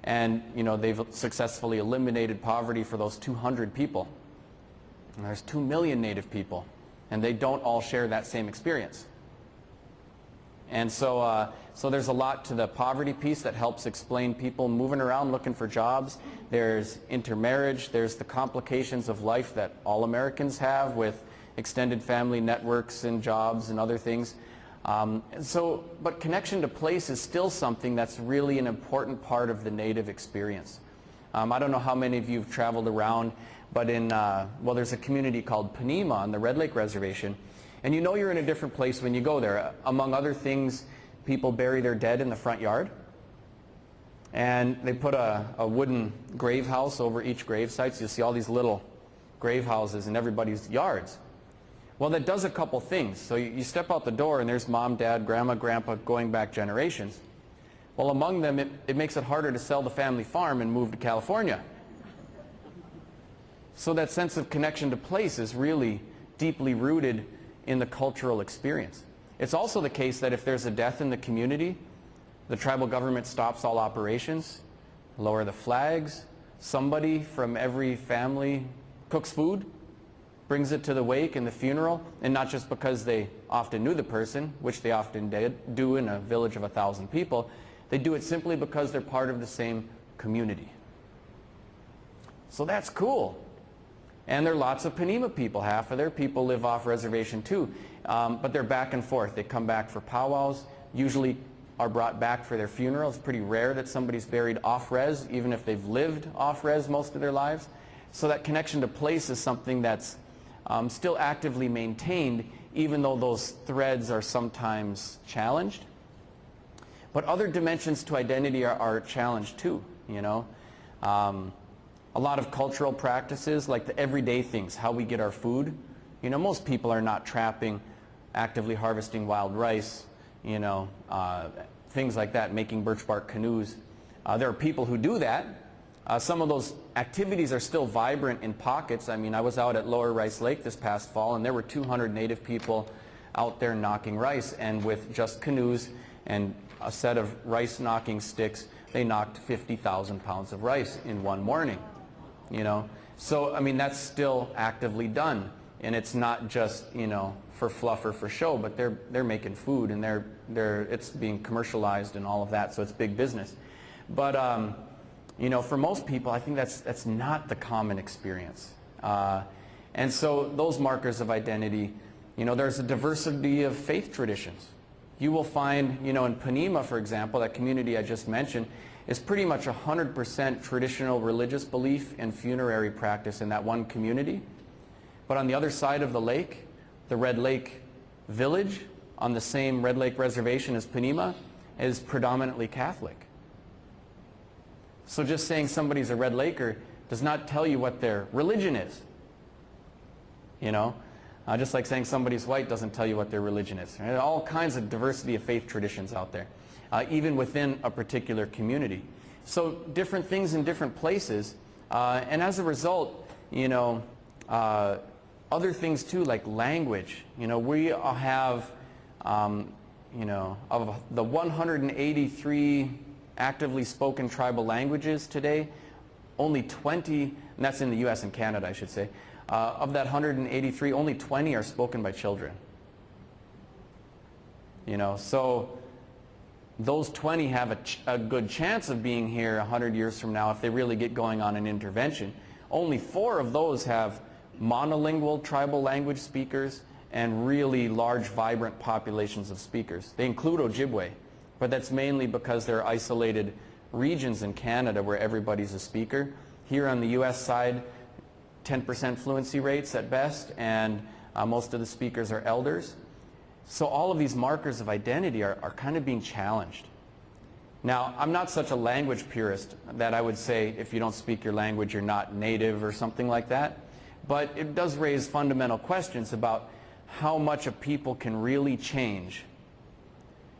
And, they've successfully eliminated poverty for those 200 people. And there's 2 million Native people, and they don't all share that same experience. And so there's a lot to the poverty piece that helps explain people moving around looking for jobs. There's intermarriage. There's the complications of life that all Americans have with extended family networks and jobs and other things. But connection to place is still something that's really an important part of the Native experience. I don't know how many of you have traveled around, but there's a community called Panema on the Red Lake Reservation. And you're in a different place when you go there. Among other things, people bury their dead in the front yard. And they put a wooden grave house over each grave site. So you'll see all these little grave houses in everybody's yards. Well, that does a couple things. So you step out the door and there's mom, dad, grandma, grandpa going back generations. Well, among them, it makes it harder to sell the family farm and move to California. So that sense of connection to place is really deeply rooted in the cultural experience. It's also the case that if there's a death in the community, the tribal government stops all operations, lower the flags, somebody from every family cooks food, brings it to the wake and the funeral, and not just because they often knew the person, which they often do in a village of 1,000 people, they do it simply because they're part of the same community. So that's cool. And there are lots of Panema people. Half of their people live off reservation too. But they're back and forth. They come back for powwows, usually are brought back for their funeral. It's pretty rare that somebody's buried off-res, even if they've lived off-res most of their lives. So that connection to place is something that's still actively maintained, even though those threads are sometimes challenged. But other dimensions to identity are challenged too, A lot of cultural practices, like the everyday things, how we get our food. Most people are not trapping, actively harvesting wild rice, things like that, making birch bark canoes. There are people who do that. Some of those activities are still vibrant in pockets. I mean, I was out at Lower Rice Lake this past fall, and there were 200 Native people out there knocking rice, and with just canoes and a set of rice knocking sticks, they knocked 50,000 pounds of rice in one morning. So I mean, that's still actively done, and it's not just for fluff or for show, but they're making food, and it's being commercialized and all of that, so it's big business. But for most people, I think that's not the common experience. And so those markers of identity, there's a diversity of faith traditions. You will find, in Panema, for example, that community I just mentioned, is pretty much 100% traditional religious belief and funerary practice in that one community. But on the other side of the lake, the Red Lake village, on the same Red Lake reservation as Panema, is predominantly Catholic. So just saying somebody's a Red Laker does not tell you what their religion is. Just like saying somebody's white doesn't tell you what their religion is. There are all kinds of diversity of faith traditions out there, even within a particular community. So different things in different places, and as a result, other things too, like language. We have, of the 183 actively spoken tribal languages today, only 20, and that's in the US and Canada, I should say, of that 183, only 20 are spoken by children. So those 20 have a good chance of being here 100 years from now if they really get going on an intervention. Only 4 of those have monolingual tribal language speakers and really large, vibrant populations of speakers. They include Ojibwe, but that's mainly because there are isolated regions in Canada where everybody's a speaker. Here on the US side, 10% fluency rates at best, and most of the speakers are elders. So all of these markers of identity are kind of being challenged. Now, I'm not such a language purist that I would say if you don't speak your language, you're not native or something like that. But it does raise fundamental questions about how much a people can really change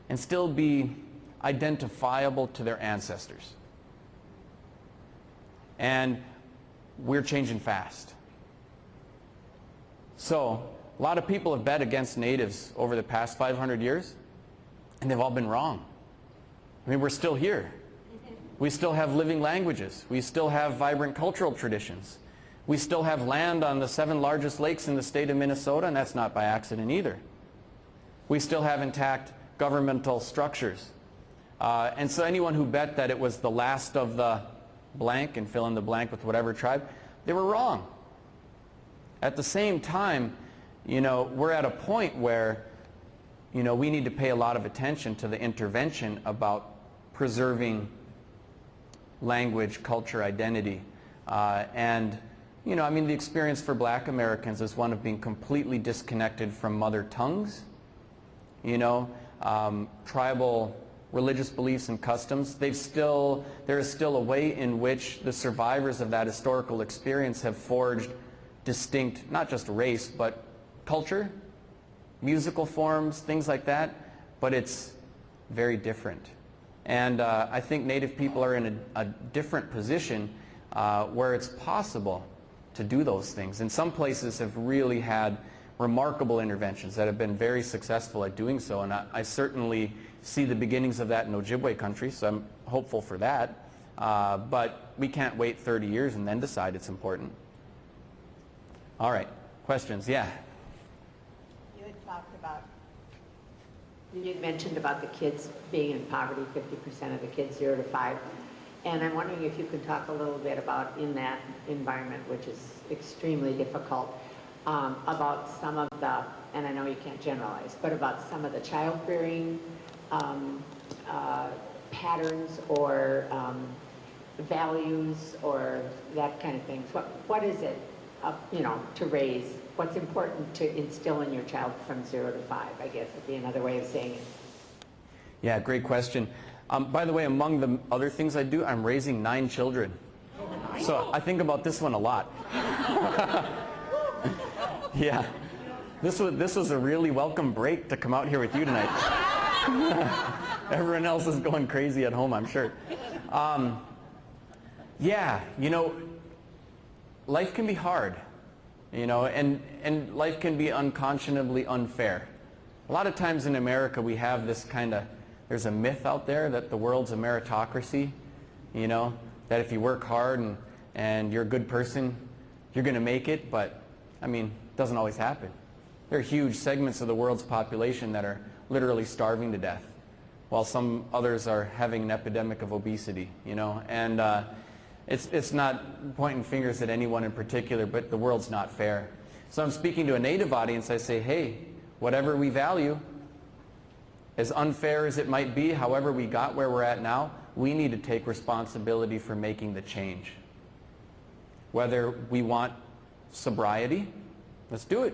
and still be identifiable to their ancestors. And we're changing fast. So a lot of people have bet against natives over the past 500 years, and they've all been wrong. I mean, we're still here. We still have living languages. We still have vibrant cultural traditions. We still have land on the 7 largest lakes in the state of Minnesota, and that's not by accident either. We still have intact governmental structures. And so anyone who bet that it was the last of the blank and fill in the blank with whatever tribe, they were wrong. At the same time, we're at a point where, we need to pay a lot of attention to the intervention about preserving language, culture, identity. The experience for Black Americans is one of being completely disconnected from mother tongues, tribal religious beliefs and customs. There is still a way in which the survivors of that historical experience have forged distinct, not just race, but culture, musical forms, things like that, but it's very different. And I think Native people are in a different position where it's possible to do those things. And some places have really had remarkable interventions that have been very successful at doing so, and I certainly see the beginnings of that in Ojibwe country, so I'm hopeful for that. But we can't wait 30 years and then decide it's important. All right, questions? Yeah. You had talked about, you had mentioned about the kids being in poverty, 50% of the kids 0 to 5. And I'm wondering if you could talk a little bit about, in that environment, which is extremely difficult, about some of the, and I know you can't generalize, but about some of the childbearing patterns or values or that kind of thing. What is it, to raise? What's important to instill in your child from 0 to 5, I guess would be another way of saying it. Yeah, great question. By the way, among the other things I do, I'm raising 9 children. So I think about this one a lot. Yeah, this was a really welcome break to come out here with you tonight. Everyone else is going crazy at home, I'm sure. Yeah, life can be hard, and life can be unconscionably unfair. A lot of times in America we have this there's a myth out there that the world's a meritocracy, that if you work hard and you're a good person, you're going to make it, but, it doesn't always happen. There are huge segments of the world's population that are literally starving to death. while some others are having an epidemic of obesity, you know. And it's not pointing fingers at anyone in particular, but the world's not fair. So I'm speaking to a Native audience. I say, hey, whatever we value, as unfair as it might be, however we got where we're at now, we need to take responsibility for making the change. Whether we want sobriety, let's do it.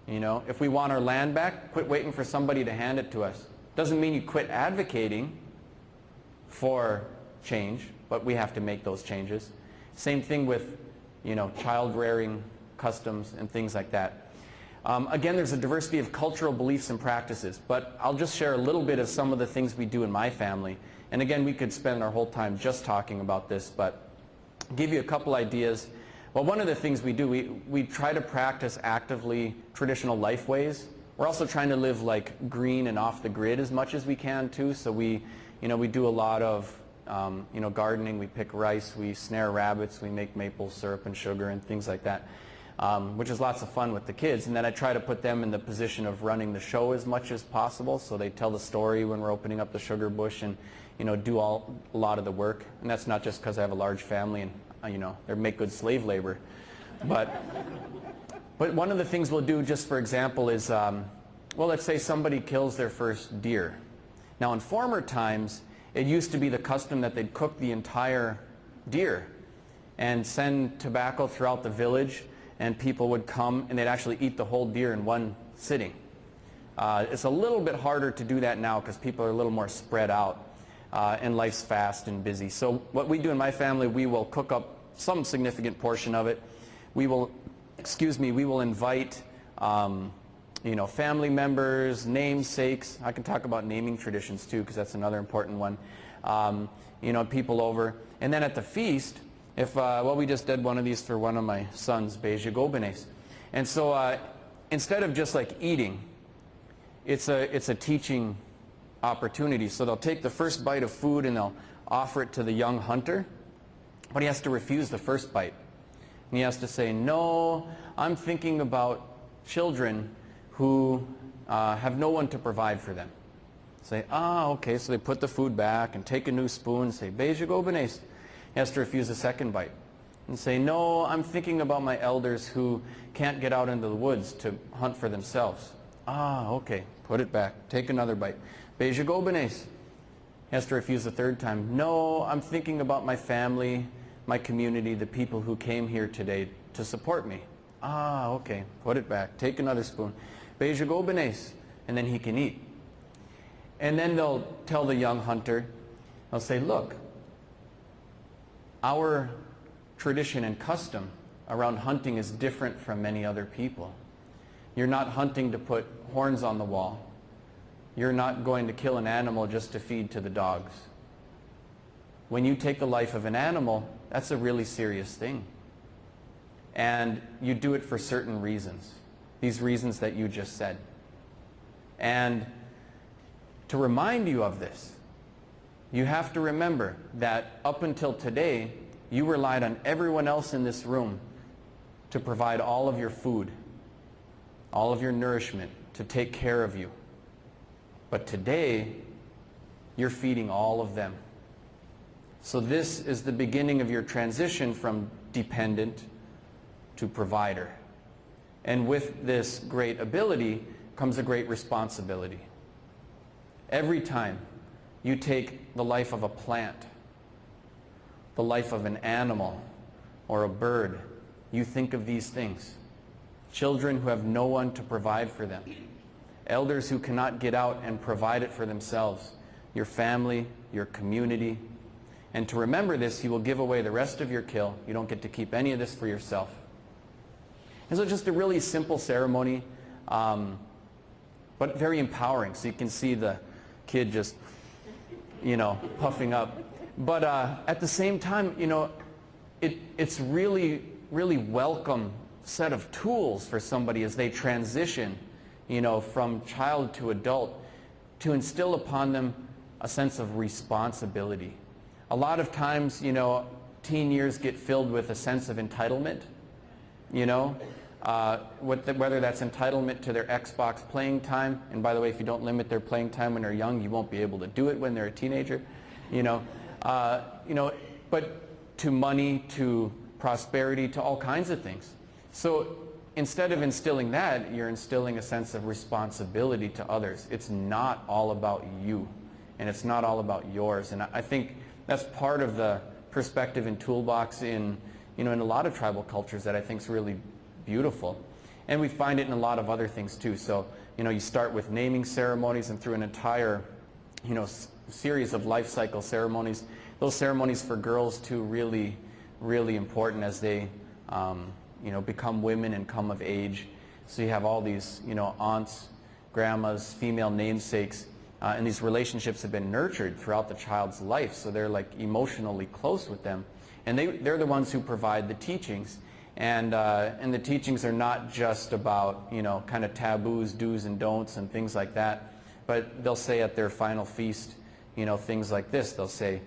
You know, if we want our land back, quit waiting for somebody to hand it to us. Doesn't mean you quit advocating for change, but we have to make those changes. Same thing with, you know, child rearing customs and things like that. Again, there's a diversity of cultural beliefs and practices, but I'll just share a little bit of some of the things we do in my family. And again, we could spend our whole time just talking about this, but I'll give you a couple ideas. Well, one of the things we do, we try to practice actively traditional life ways. We're also trying to live like green and off the grid as much as we can too. So we do a lot of gardening. We pick rice, we snare rabbits, we make maple syrup and sugar and things like that, which is lots of fun with the kids. And then I try to put them in the position of running the show as much as possible. So they tell the story when we're opening up the sugar bush and do a lot of the work. And that's not just because I have a large family and they make good slave labor. But one of the things we'll do, just for example, is, well, let's say somebody kills their first deer. Now, in former times, it used to be the custom that they'd cook the entire deer and send tobacco throughout the village, and people would come and they'd actually eat the whole deer in one sitting. It's a little bit harder to do that now because people are a little more spread out. And life's fast and busy. So what we do in my family, we will cook up some significant portion of it. We will invite, family members, namesakes. I can talk about naming traditions too, because that's another important one. People over. And then at the feast, we just did one of these for one of my sons, Beja Gobenes. And so instead of just like eating, it's a teaching opportunity. So they'll take the first bite of food and they'll offer it to the young hunter, but he has to refuse the first bite. And he has to say, no, I'm thinking about children who have no one to provide for them. Say, okay, so they put the food back and take a new spoon and say, Beja Gobenes. He has to refuse the second bite and say, no, I'm thinking about my elders who can't get out into the woods to hunt for themselves. Okay, put it back, take another bite. Beja Gobenes. He has to refuse the third time. No, I'm thinking about my family, my community, the people who came here today to support me. Okay, put it back, take another spoon. Beja Gobenes. And then he can eat. And then they'll tell the young hunter, they'll say, look, our tradition and custom around hunting is different from many other people. You're not hunting to put horns on the wall. You're not going to kill an animal just to feed to the dogs. When you take the life of an animal, that's a really serious thing. And you do it for certain reasons. These reasons that you just said. And to remind you of this, you have to remember that up until today, you relied on everyone else in this room to provide all of your food, all of your nourishment, to take care of you. But today, you're feeding all of them. So this is the beginning of your transition from dependent to provider. And with this great ability comes a great responsibility. Every time you take the life of a plant, the life of an animal, or a bird, you think of these things. Children who have no one to provide for them. Elders who cannot get out and provide it for themselves. Your family, your community. And to remember this, you will give away the rest of your kill. You don't get to keep any of this for yourself. And so just a really simple ceremony, but very empowering. So you can see the kid just, puffing up. But at the same time, it's really, really welcome set of tools for somebody as they transition, from child to adult, to instill upon them a sense of responsibility. A lot of times, teen years get filled with a sense of entitlement, whether that's entitlement to their Xbox playing time, and by the way, if you don't limit their playing time when they're young, you won't be able to do it when they're a teenager, but to money, to prosperity, to all kinds of things. So instead of instilling that, you're instilling a sense of responsibility to others. It's not all about you, and it's not all about yours. And I think that's part of the perspective and toolbox in a lot of tribal cultures that I think is really beautiful. And we find it in a lot of other things too. So, you start with naming ceremonies, and through an entire, series of life cycle ceremonies. Those ceremonies for girls too, really, really important as they, become women and come of age. So you have all these, aunts, grandmas, female namesakes, and these relationships have been nurtured throughout the child's life. So they're like emotionally close with them. And they're the ones who provide the teachings. And the teachings are not just about, kind of taboos, do's and don'ts and things like that. But they'll say at their final feast, things like this. They'll say,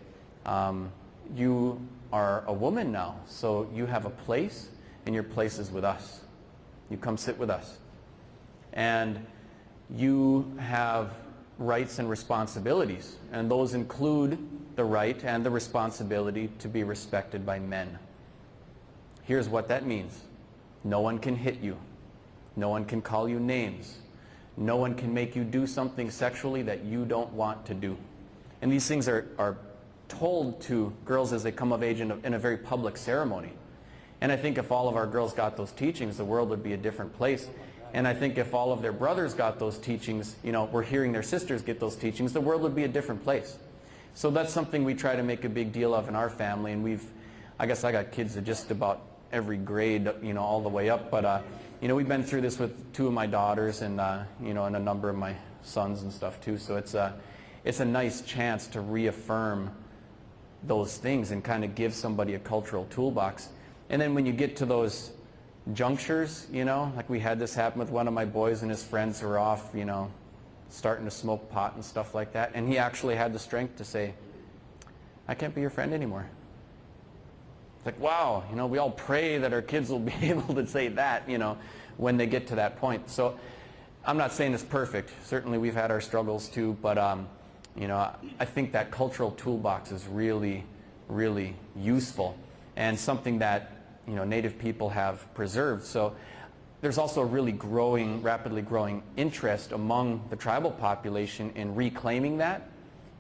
you are a woman now, so you have a place, and your place is with us. You come sit with us. And you have rights and responsibilities, and those include the right and the responsibility to be respected by men. Here's what that means. No one can hit you. No one can call you names. No one can make you do something sexually that you don't want to do. And these things are told to girls as they come of age in a very public ceremony. And I think if all of our girls got those teachings, the world would be a different place. And I think if all of their brothers got those teachings, we're hearing their sisters get those teachings, the world would be a different place. So that's something we try to make a big deal of in our family. And I guess I got kids at just about every grade, all the way up. But, we've been through this with two of my daughters and, and a number of my sons and stuff too. So it's a nice chance to reaffirm those things and kind of give somebody a cultural toolbox. And then when you get to those junctures, like we had this happen with one of my boys and his friends who were off, starting to smoke pot and stuff like that. And he actually had the strength to say, I can't be your friend anymore. It's like, wow, we all pray that our kids will be able to say that, when they get to that point. So I'm not saying it's perfect. Certainly we've had our struggles too, but, I think that cultural toolbox is really, really useful and something that, Native people have preserved. So there's also a really rapidly growing interest among the tribal population in reclaiming that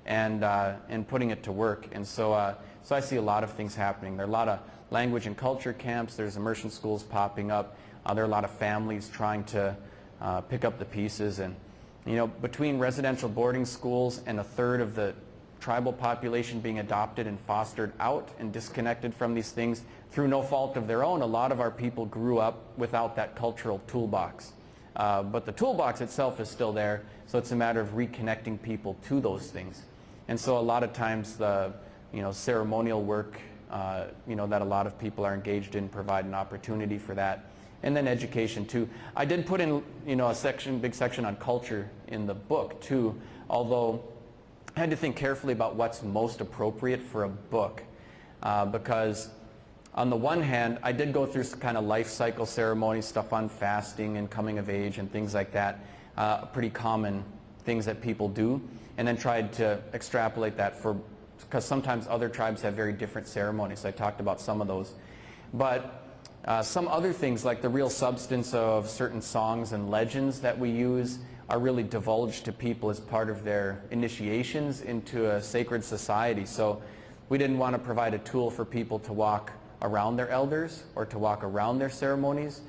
and putting it to work. And so I see a lot of things happening. There are a lot of language and culture camps. There's immersion schools popping up. There are a lot of families trying to pick up the pieces. And, between residential boarding schools and a third of the tribal population being adopted and fostered out and disconnected from these things through no fault of their own, a lot of our people grew up without that cultural toolbox. But the toolbox itself is still there, so it's a matter of reconnecting people to those things. And so a lot of times the ceremonial work that a lot of people are engaged in provide an opportunity for that. And then education too. I did put in a big section on culture in the book too, although I had to think carefully about what's most appropriate for a book, because on the one hand, I did go through some kind of life cycle ceremonies, stuff on fasting and coming of age and things like that, pretty common things that people do, and then tried to extrapolate that because sometimes other tribes have very different ceremonies. I talked about some of those. But some other things, like the real substance of certain songs and legends that we use, are really divulged to people as part of their initiations into a sacred society. So we didn't want to provide a tool for people to walk around their elders or to walk around their ceremonies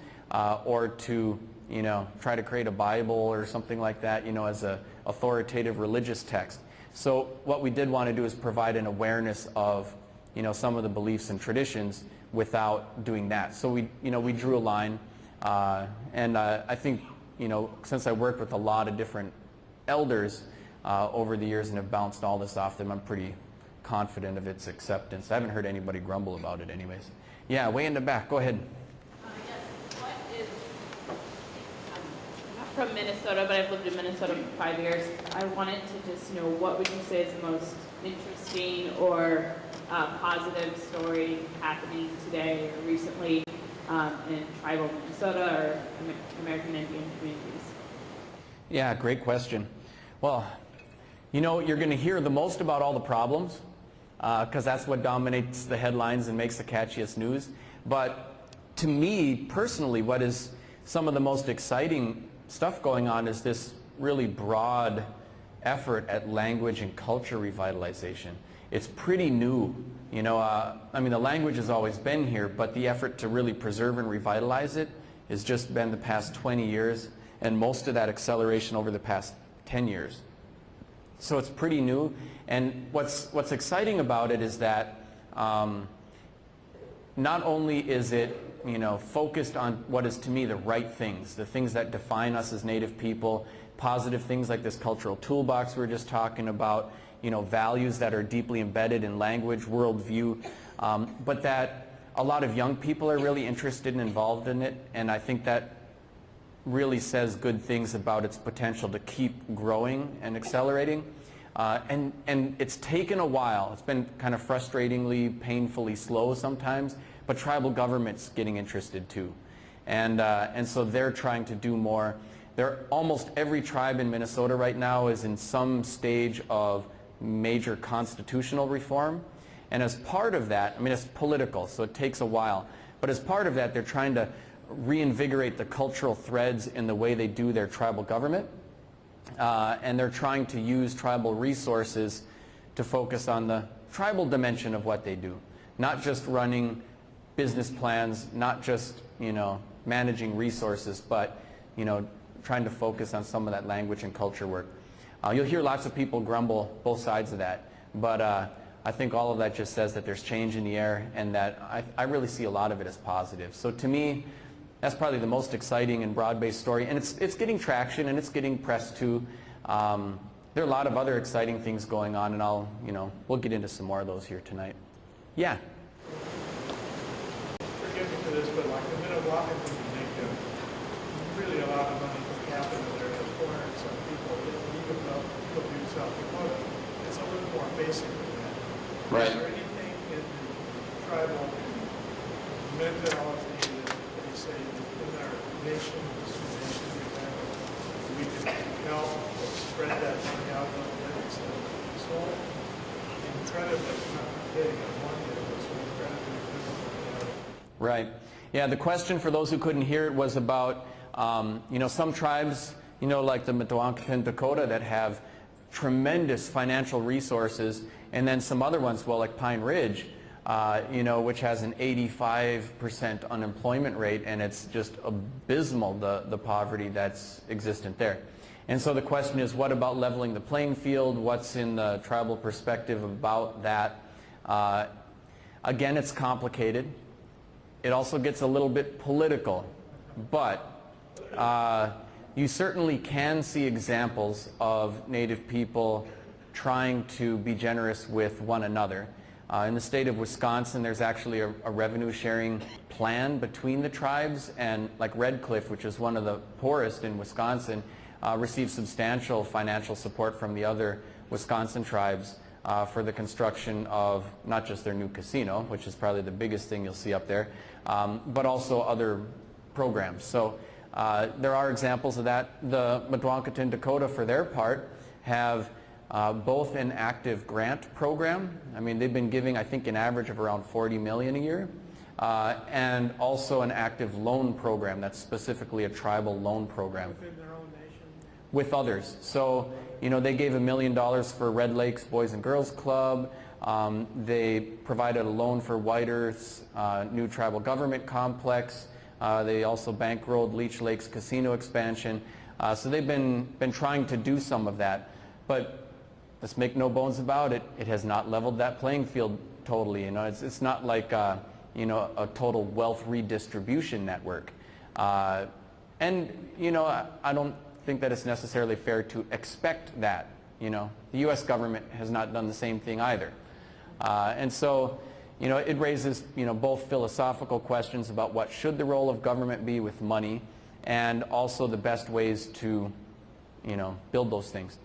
or to try to create a Bible or something like that as a authoritative religious text. So what we did want to do is provide an awareness of some of the beliefs and traditions without doing that. So we drew a line, and I think since I worked with a lot of different elders over the years and have bounced all this off them, I'm pretty confident of its acceptance. I haven't heard anybody grumble about it anyways. Yeah, way in the back, go ahead. Yes, what is, I'm not from Minnesota, but I've lived in Minnesota for 5 years. I wanted to just know, what would you say is the most interesting or positive story happening today or recently in tribal Minnesota or American Indian communities? Yeah, great question. Well, you know, you're going to hear the most about all the problems because that's what dominates the headlines and makes the catchiest news. But to me, personally, what is some of the most exciting stuff going on is this really broad effort at language and culture revitalization. It's pretty new. You know, I mean, the language has always been here, but the effort to really preserve and revitalize it has just been the past 20 years, and most of that acceleration over the past 10 years. So it's pretty new, and what's exciting about it is that not only is it, you know, focused on what is to me the right things, the things that define us as Native people, positive things like this cultural toolbox we were just talking about, you know, values that are deeply embedded in language, worldview, but that a lot of young people are really interested and involved in it, and I think that really says good things about its potential to keep growing and accelerating. And it's taken a while. It's been kind of frustratingly, painfully slow sometimes, but tribal government's getting interested too. And so they're trying to do more. Almost every tribe in Minnesota right now is in some stage of major constitutional reform. And as part of that, I mean, it's political, so it takes a while. But as part of that, they're trying to reinvigorate the cultural threads in the way they do their tribal government. And they're trying to use tribal resources to focus on the tribal dimension of what they do. Not just running business plans, not just, you know, managing resources, but, you know, trying to focus on some of that language and culture work. You'll hear lots of people grumble both sides of that, but I think all of that just says that there's change in the air, and that I really see a lot of it as positive. So to me, that's probably the most exciting and broad-based story, and it's getting traction and it's getting press too. There are a lot of other exciting things going on, and we'll get into some more of those here tonight. Yeah. Forgive me for this, but like the Minnewacan people make really a lot of money per capita. There are 400 and some people, even though people do South Dakota. It's a little more basic than that. Right. Is there anything in the tribal mentality that they say in our nation, this nation, we can help spread that money out a little bit instead of so incredibly not big on one day, but so incredibly big on the other? Right. Yeah, the question for those who couldn't hear it was about, some tribes, like the Mdewakanton Dakota that have tremendous financial resources, and then some other ones, well, like Pine Ridge, which has an 85% unemployment rate, and it's just abysmal, the poverty that's existent there. And so the question is, what about leveling the playing field? What's in the tribal perspective about that? Again, it's complicated. It also gets a little bit political, but you certainly can see examples of Native people trying to be generous with one another. In the state of Wisconsin, there's actually a revenue sharing plan between the tribes, and like Red Cliff, which is one of the poorest in Wisconsin, receives substantial financial support from the other Wisconsin tribes for the construction of not just their new casino, which is probably the biggest thing you'll see up there, but also other programs. So there are examples of that. The Mdewakanton Dakota, for their part, have both an active grant program. I mean, they've been giving, I think, an average of around $40 million a year, and also an active loan program that's specifically a tribal loan program. Within their own nation? With others. So, they gave $1 million for Red Lakes Boys and Girls Club. They provided a loan for White Earth's new tribal government complex. They also bankrolled Leech Lake's casino expansion. So they've been trying to do some of that. But let's make no bones about it, it has not leveled that playing field totally. It's not like a total wealth redistribution network. I don't think that it's necessarily fair to expect that. The U.S. government has not done the same thing either. And so, it raises, both philosophical questions about what should the role of government be with money, and also the best ways to, build those things.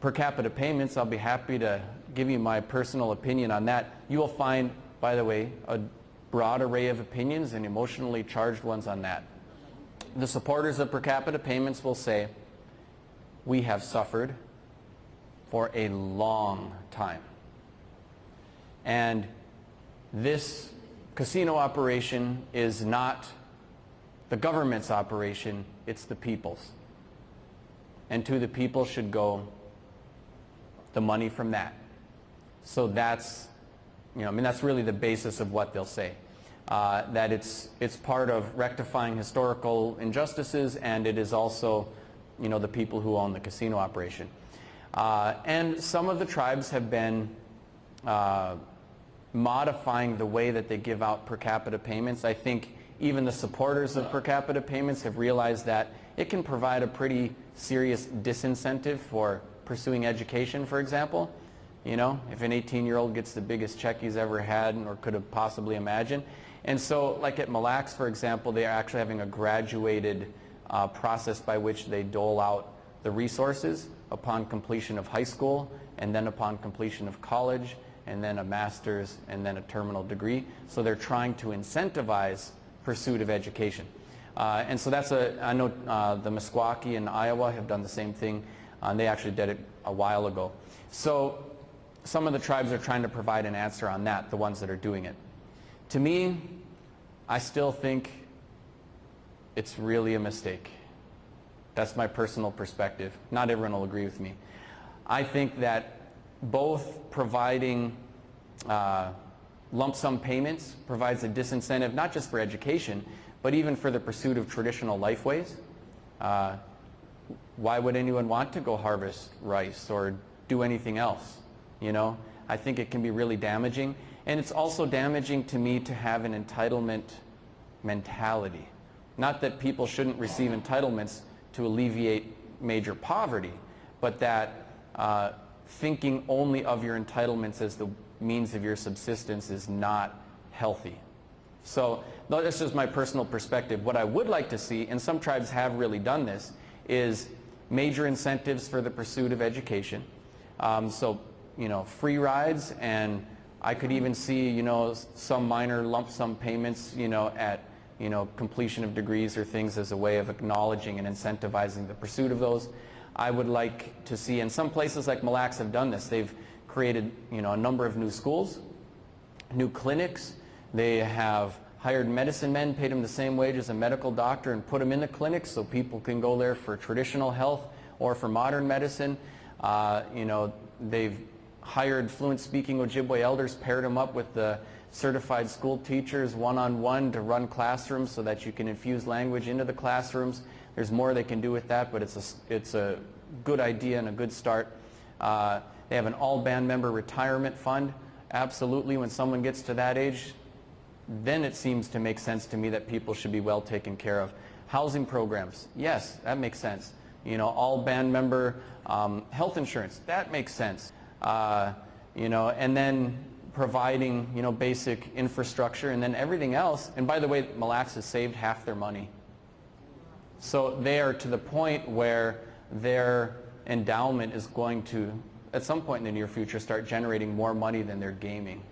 Per capita payments, I'll be happy to give you my personal opinion on that. You will find, by the way, a broad array of opinions and emotionally charged ones on that. The supporters of per capita payments will say, we have suffered for a long time. And this casino operation is not the government's operation, it's the people's. And to the people should go the money from that. So that's, that's really the basis of what they'll say. That it's part of rectifying historical injustices, and it is also, the people who own the casino operation. And some of the tribes have been modifying the way that they give out per capita payments. I think even the supporters of per capita payments have realized that it can provide a pretty serious disincentive for pursuing education, for example. If an 18-year-old gets the biggest check he's ever had or could have possibly imagined. And so, like at Mille Lacs, for example, they are actually having a graduated process by which they dole out the resources upon completion of high school, and then upon completion of college, and then a master's, and then a terminal degree. So they're trying to incentivize pursuit of education. And so that's I know the Meskwaki in Iowa have done the same thing. They actually did it a while ago. So some of the tribes are trying to provide an answer on that, the ones that are doing it. To me, I still think it's really a mistake. That's my personal perspective. Not everyone will agree with me. I think that both providing lump sum payments provides a disincentive, not just for education, but even for the pursuit of traditional lifeways. Why would anyone want to go harvest rice or do anything else? I think it can be really damaging. And it's also damaging to me to have an entitlement mentality. Not that people shouldn't receive entitlements to alleviate major poverty, but that thinking only of your entitlements as the means of your subsistence is not healthy. So that's just my personal perspective. What I would like to see, and some tribes have really done this, is major incentives for the pursuit of education. Free rides, and I could even see, some minor lump sum payments, at, completion of degrees or things as a way of acknowledging and incentivizing the pursuit of those. I would like to see, and some places like Mille Lacs have done this. They've created, a number of new schools, new clinics. They have hired medicine men, paid them the same wage as a medical doctor, and put them in the clinics so people can go there for traditional health or for modern medicine. They've hired fluent speaking Ojibwe elders, paired them up with the certified school teachers one-on-one to run classrooms so that you can infuse language into the classrooms. There's more they can do with that, but it's a good idea and a good start. They have an all-band member retirement fund. Absolutely, when someone gets to that age, then it seems to make sense to me that people should be well taken care of. Housing programs, yes, that makes sense. All-band member health insurance, that makes sense. And then providing, basic infrastructure, and then everything else. And by the way, Mille Lacs has saved half their money. So they are to the point where their endowment is going to, at some point in the near future, start generating more money than they're gaming.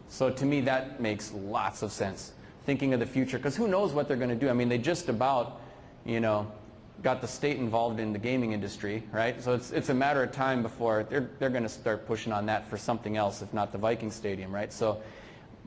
So to me, that makes lots of sense, thinking of the future, because who knows what they're going to do. I mean, they just about, got the state involved in the gaming industry, right? So it's a matter of time before they're going to start pushing on that for something else, if not the Viking Stadium, right? So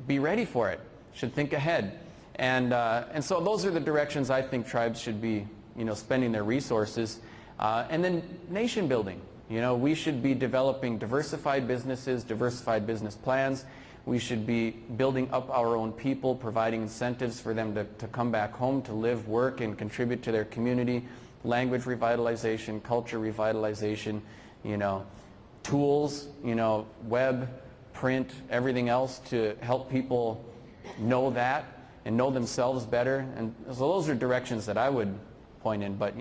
be ready for it. Should think ahead. And so those are the directions I think tribes should be, spending their resources. And then nation building. We should be developing diversified businesses, diversified business plans. We should be building up our own people, providing incentives for them to come back home, to live, work, and contribute to their community. Language revitalization, culture revitalization, tools, web, print, everything else to help people know that and know themselves better. And so those are directions that I would point in, but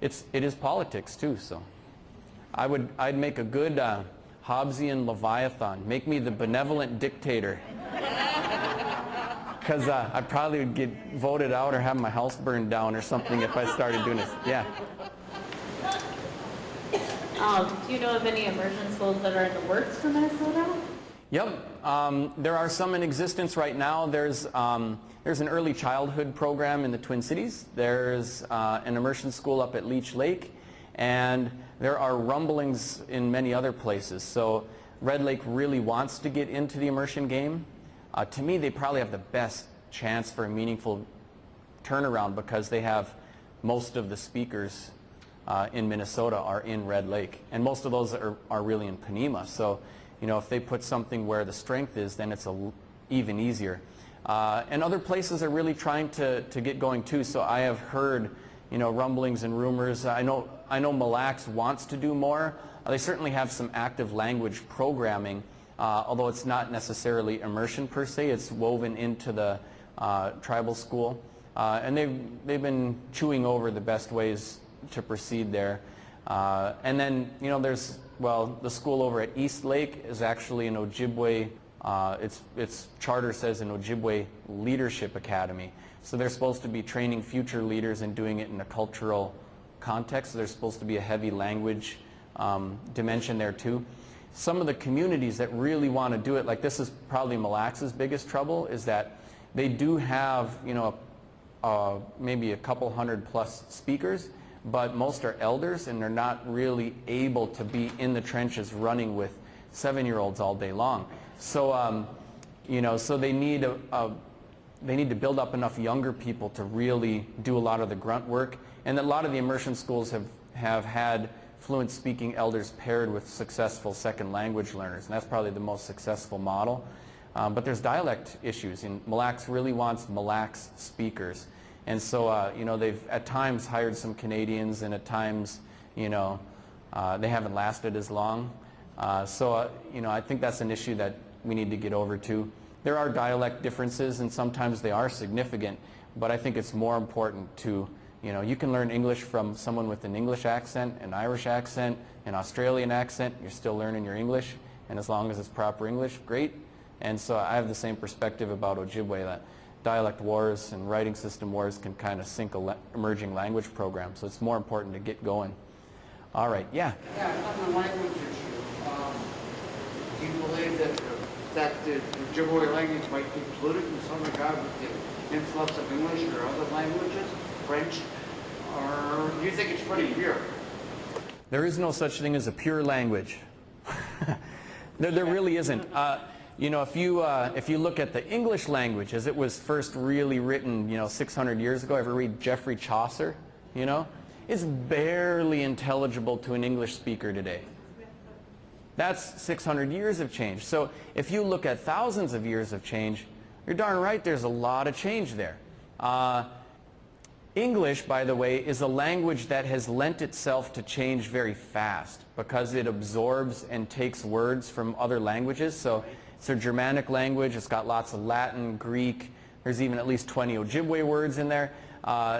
it is politics too. So I'd make a good Hobbesian Leviathan. Make me the benevolent dictator. Because I probably would get voted out or have my house burned down or something if I started doing this. Yeah. Do you know of any immersion schools that are in the works for Minnesota? Yep, there are some in existence right now. There's an early childhood program in the Twin Cities. There's an immersion school up at Leech Lake, and there are rumblings in many other places. So Red Lake really wants to get into the immersion game. To me, they probably have the best chance for a meaningful turnaround because they have most of the speakers in Minnesota are in Red Lake, and most of those are really in Panema. So, you know, if they put something where the strength is, then it's even easier. And other places are really trying to get going too. So I have heard, you know, rumblings and rumors. I know Mille Lacs wants to do more. They certainly have some active language programming, although it's not necessarily immersion per se. It's woven into the tribal school. And they've been chewing over the best ways to proceed there. And then, you know, there's, well, the school over at East Lake is actually an Ojibwe, its charter says an Ojibwe Leadership Academy. So they're supposed to be training future leaders and doing it in a cultural context. So there's supposed to be a heavy language dimension there too. Some of the communities that really want to do it, like this is probably Mille Lacs' biggest trouble, is that they do have, you know, maybe a couple hundred plus speakers, but most are elders and they're not really able to be in the trenches running with 7-year-olds all day long. So, you know, so they need to build up enough younger people to really do a lot of the grunt work. And a lot of the immersion schools have had fluent speaking elders paired with successful second language learners, and that's probably the most successful model. But there's dialect issues, and Mille Lacs really wants Mille Lacs speakers. And so, you know, they've at times hired some Canadians, and at times, you know, they haven't lasted as long. You know, I think that's an issue that we need to get over to. There are dialect differences, and sometimes they are significant, but I think it's more important to, you know, you can learn English from someone with an English accent, an Irish accent, an Australian accent. You're still learning your English, and as long as it's proper English, great. And so I have the same perspective about Ojibwe, that dialect wars and writing system wars can kind of sink a emerging language program. So it's more important to get going. All right, yeah? Yeah, on the language issue, do you believe that the Ojibwe language might be polluted in some regard with the influx of English or other languages, French, or do you think it's pretty pure? There is no such thing as a pure language. There really isn't. You know, if you look at the English language as it was first really written, you know, 600 years ago, ever read Geoffrey Chaucer, you know, it's barely intelligible to an English speaker today. That's 600 years of change. So if you look at thousands of years of change, you're darn right there's a lot of change there. English, by the way, is a language that has lent itself to change very fast because it absorbs and takes words from other languages. So it's a Germanic language. It's got lots of Latin, Greek. There's even at least 20 Ojibwe words in there.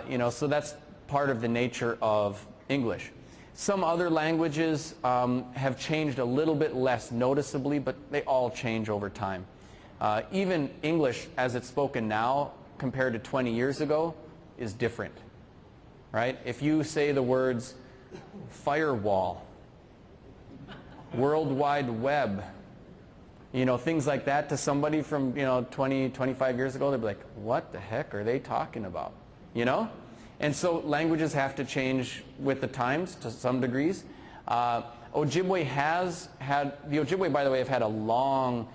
You know, so that's part of the nature of English. Some other languages have changed a little bit less noticeably, but they all change over time. Even English, as it's spoken now, compared to 20 years ago, is different, right? If you say the words firewall, World Wide Web, you know, things like that to somebody from, you know, 20, 25 years ago, they'd be like, what the heck are they talking about? You know? And so languages have to change with the times to some degrees. Ojibwe has had, the Ojibwe, by the way, have had a long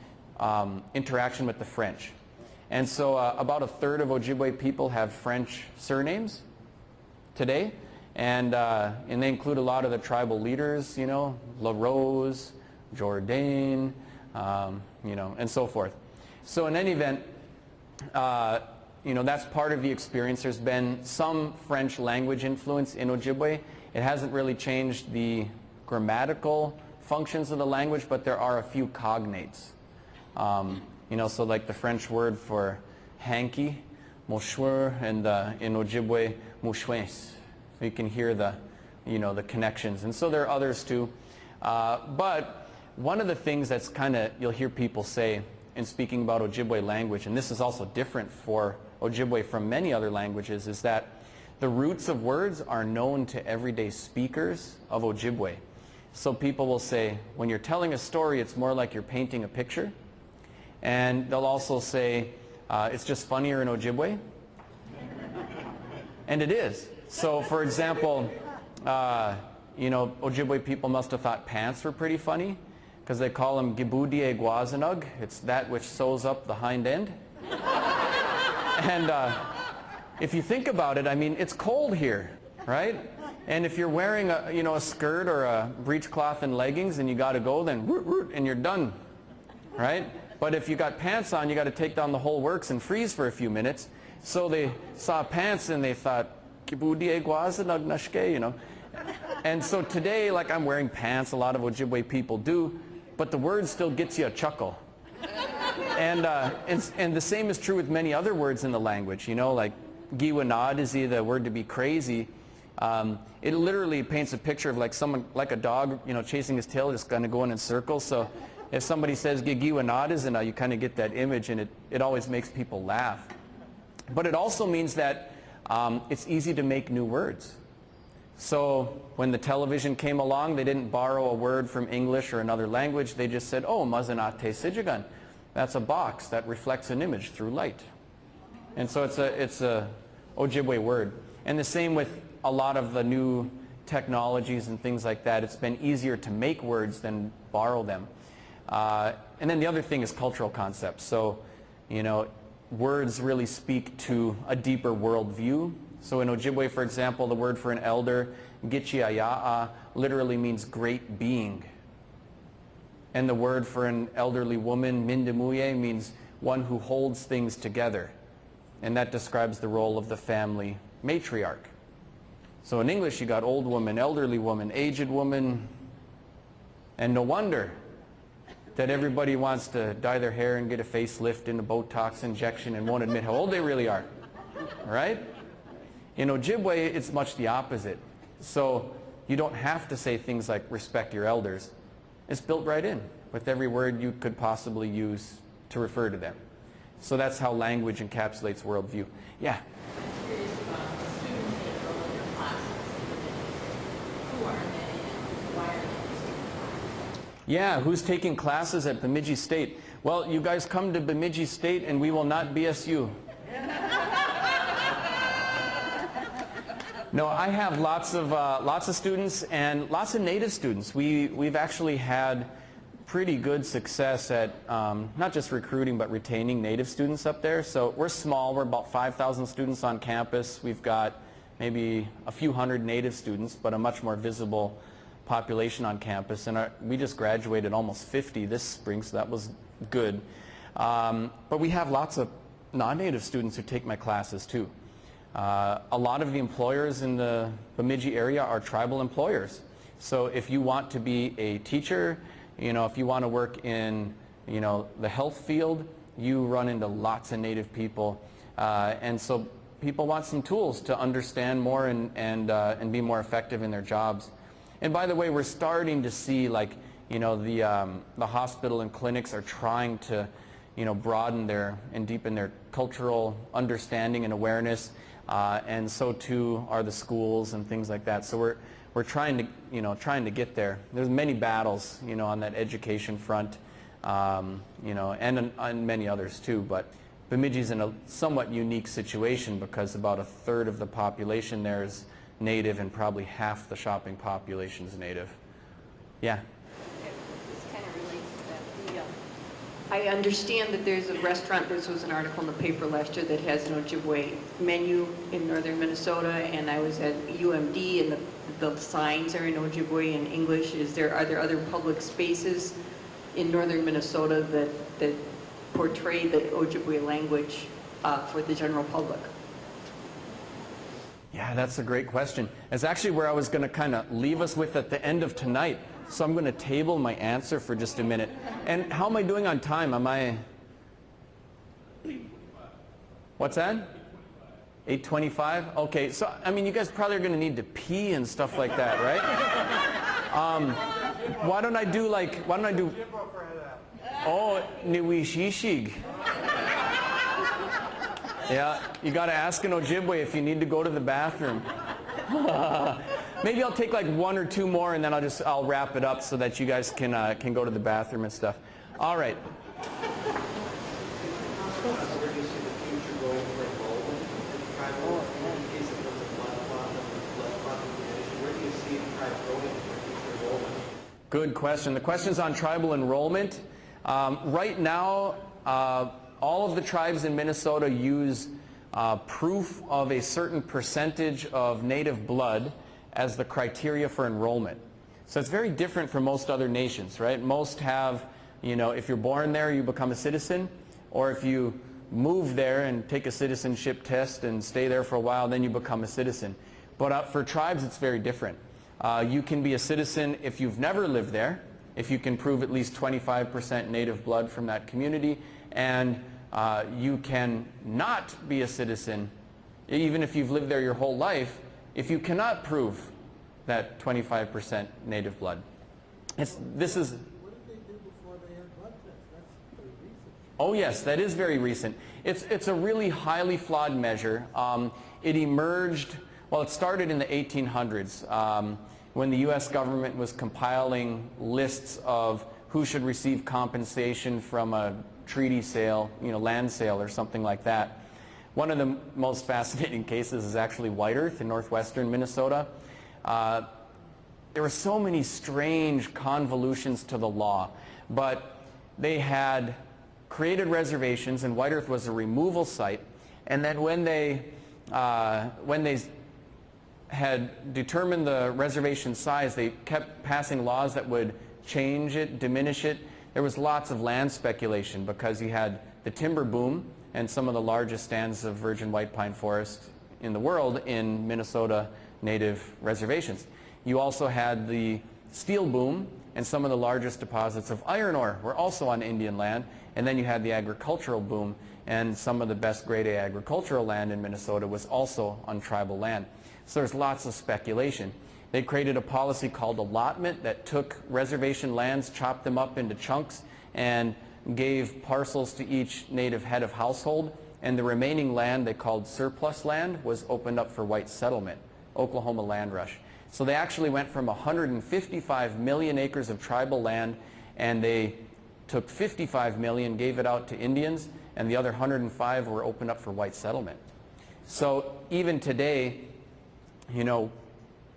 interaction with the French. And so about a third of Ojibwe people have French surnames today. And they include a lot of the tribal leaders, you know, La Rose, Jourdain, you know, and so forth. So in any event, you know, that's part of the experience. There's been some French language influence in Ojibwe. It hasn't really changed the grammatical functions of the language, but there are a few cognates. You know, so like the French word for hanky, mouchoir, and in Ojibwe, mouchouins. So you can hear the, you know, the connections. And so there are others too. But one of the things that's kind of, you'll hear people say in speaking about Ojibwe language, and this is also different for Ojibwe from many other languages, is that the roots of words are known to everyday speakers of Ojibwe. So people will say, when you're telling a story, it's more like you're painting a picture. And they'll also say, it's just funnier in Ojibwe. And it is. So for example, you know, Ojibwe people must have thought pants were pretty funny because they call them gibudie guazinug. It's that which sews up the hind end. And if you think about it, I mean, it's cold here, right? And if you're wearing a, you know, a skirt or a breechcloth and leggings and you got to go, then root, root, and you're done, right? But if you got pants on, you got to take down the whole works and freeze for a few minutes. So they saw pants and they thought, "Kibudie guazinug nashke," you know. And so today, like, I'm wearing pants, a lot of Ojibwe people do, but the word still gets you a chuckle. And the same is true with many other words in the language, you know, like giwanadizi, the word to be crazy. It literally paints a picture of like someone, like a dog, you know, chasing his tail, just kind of going in circles. So if somebody says giwanadizi, you kind of get that image, and it always makes people laugh. But it also means that it's easy to make new words. So when the television came along, they didn't borrow a word from English or another language. They just said, oh, mazanate sijigan. That's a box that reflects an image through light. And so it's a Ojibwe word. And the same with a lot of the new technologies and things like that. It's been easier to make words than borrow them. And then the other thing is cultural concepts. So, you know, words really speak to a deeper worldview. So in Ojibwe, for example, the word for an elder, gichiaya'a, literally means great being. And the word for an elderly woman, mindemuye, means one who holds things together. And that describes the role of the family matriarch. So in English, you got old woman, elderly woman, aged woman, and no wonder that everybody wants to dye their hair and get a facelift and a Botox injection and won't admit how old they really are, right? In Ojibwe, it's much the opposite. So you don't have to say things like respect your elders. It's built right in with every word you could possibly use to refer to them. So that's how language encapsulates worldview. Yeah? I'm curious about the students that enroll in your classes. Who are they and why are they in classes? Yeah, who's taking classes at Bemidji State? Well, you guys come to Bemidji State and we will not BSU. No, I have lots of students and lots of Native students. We've actually had pretty good success at not just recruiting but retaining Native students up there. So we're small. We're about 5,000 students on campus. We've got maybe a few hundred Native students, but a much more visible population on campus. And we just graduated almost 50 this spring, so that was good. But we have lots of non-Native students who take my classes too. A lot of the employers in the Bemidji area are tribal employers. So if you want to be a teacher, you know, if you want to work in, you know, the health field, you run into lots of Native people. And so people want some tools to understand more and be more effective in their jobs. And by the way, we're starting to see, like, you know, the hospital and clinics are trying to, you know, broaden and deepen their cultural understanding and awareness. And so too are the schools and things like that. So we're trying to, you know, trying to get there. There's many battles, you know, on that education front, you know, and on many others too. But Bemidji's in a somewhat unique situation because about a third of the population there is Native and probably half the shopping population is Native. Yeah. This kind of relates to that. I understand that there's a restaurant, this was an article in the paper last year, that has an Ojibwe menu in northern Minnesota, and I was at UMD and the signs are in Ojibwe and English. Are there other public spaces in northern Minnesota that portray the Ojibwe language for the general public? Yeah, that's a great question. It's actually where I was going to kind of leave us with at the end of tonight. So I'm going to table my answer for just a minute. And how am I doing on time? Am I... What's that? 8:25? Okay, so, I mean, you guys probably are going to need to pee and stuff like that, right? Why don't I do... Oh, niwishishig. Yeah, you got to ask an Ojibwe if you need to go to the bathroom. Maybe I'll take like one or two more and then I'll wrap it up so that you guys can go to the bathroom and stuff. All right. Where do you see the future going for enrollment in tribal communities if there's a blood clot population? Where do you see tribes going for future enrollment? Good question. The question's on tribal enrollment. Right now, all of the tribes in Minnesota use proof of a certain percentage of native blood as the criteria for enrollment. So it's very different from most other nations, right? Most have, you know, if you're born there, you become a citizen, or if you move there and take a citizenship test and stay there for a while, then you become a citizen. But for tribes, it's very different. You can be a citizen if you've never lived there, if you can prove at least 25% native blood from that community, and you can not be a citizen even if you've lived there your whole life if you cannot prove that 25% native blood. This is... What did they do before they had blood tests? That's pretty recent. Oh yes, that is very recent. It's a really highly flawed measure. It emerged, well, it started in the 1800s when the U.S. government was compiling lists of who should receive compensation from a treaty sale, you know, land sale or something like that. One of the most fascinating cases is actually White Earth in northwestern Minnesota. There were so many strange convolutions to the law, but they had created reservations, and White Earth was a removal site, and then when they had determined the reservation size, they kept passing laws that would change it, diminish it. There was lots of land speculation because you had the timber boom and some of the largest stands of virgin white pine forest in the world in Minnesota native reservations. You also had the steel boom, and some of the largest deposits of iron ore were also on Indian land. And then you had the agricultural boom, and some of the best grade A agricultural land in Minnesota was also on tribal land. So there's lots of speculation. They created a policy called allotment that took reservation lands, chopped them up into chunks, and gave parcels to each native head of household, and the remaining land they called surplus land was opened up for white settlement, Oklahoma land rush. So they actually went from 155 million acres of tribal land, and they took 55 million, gave it out to Indians, and the other 105 were opened up for white settlement. So even today, you know,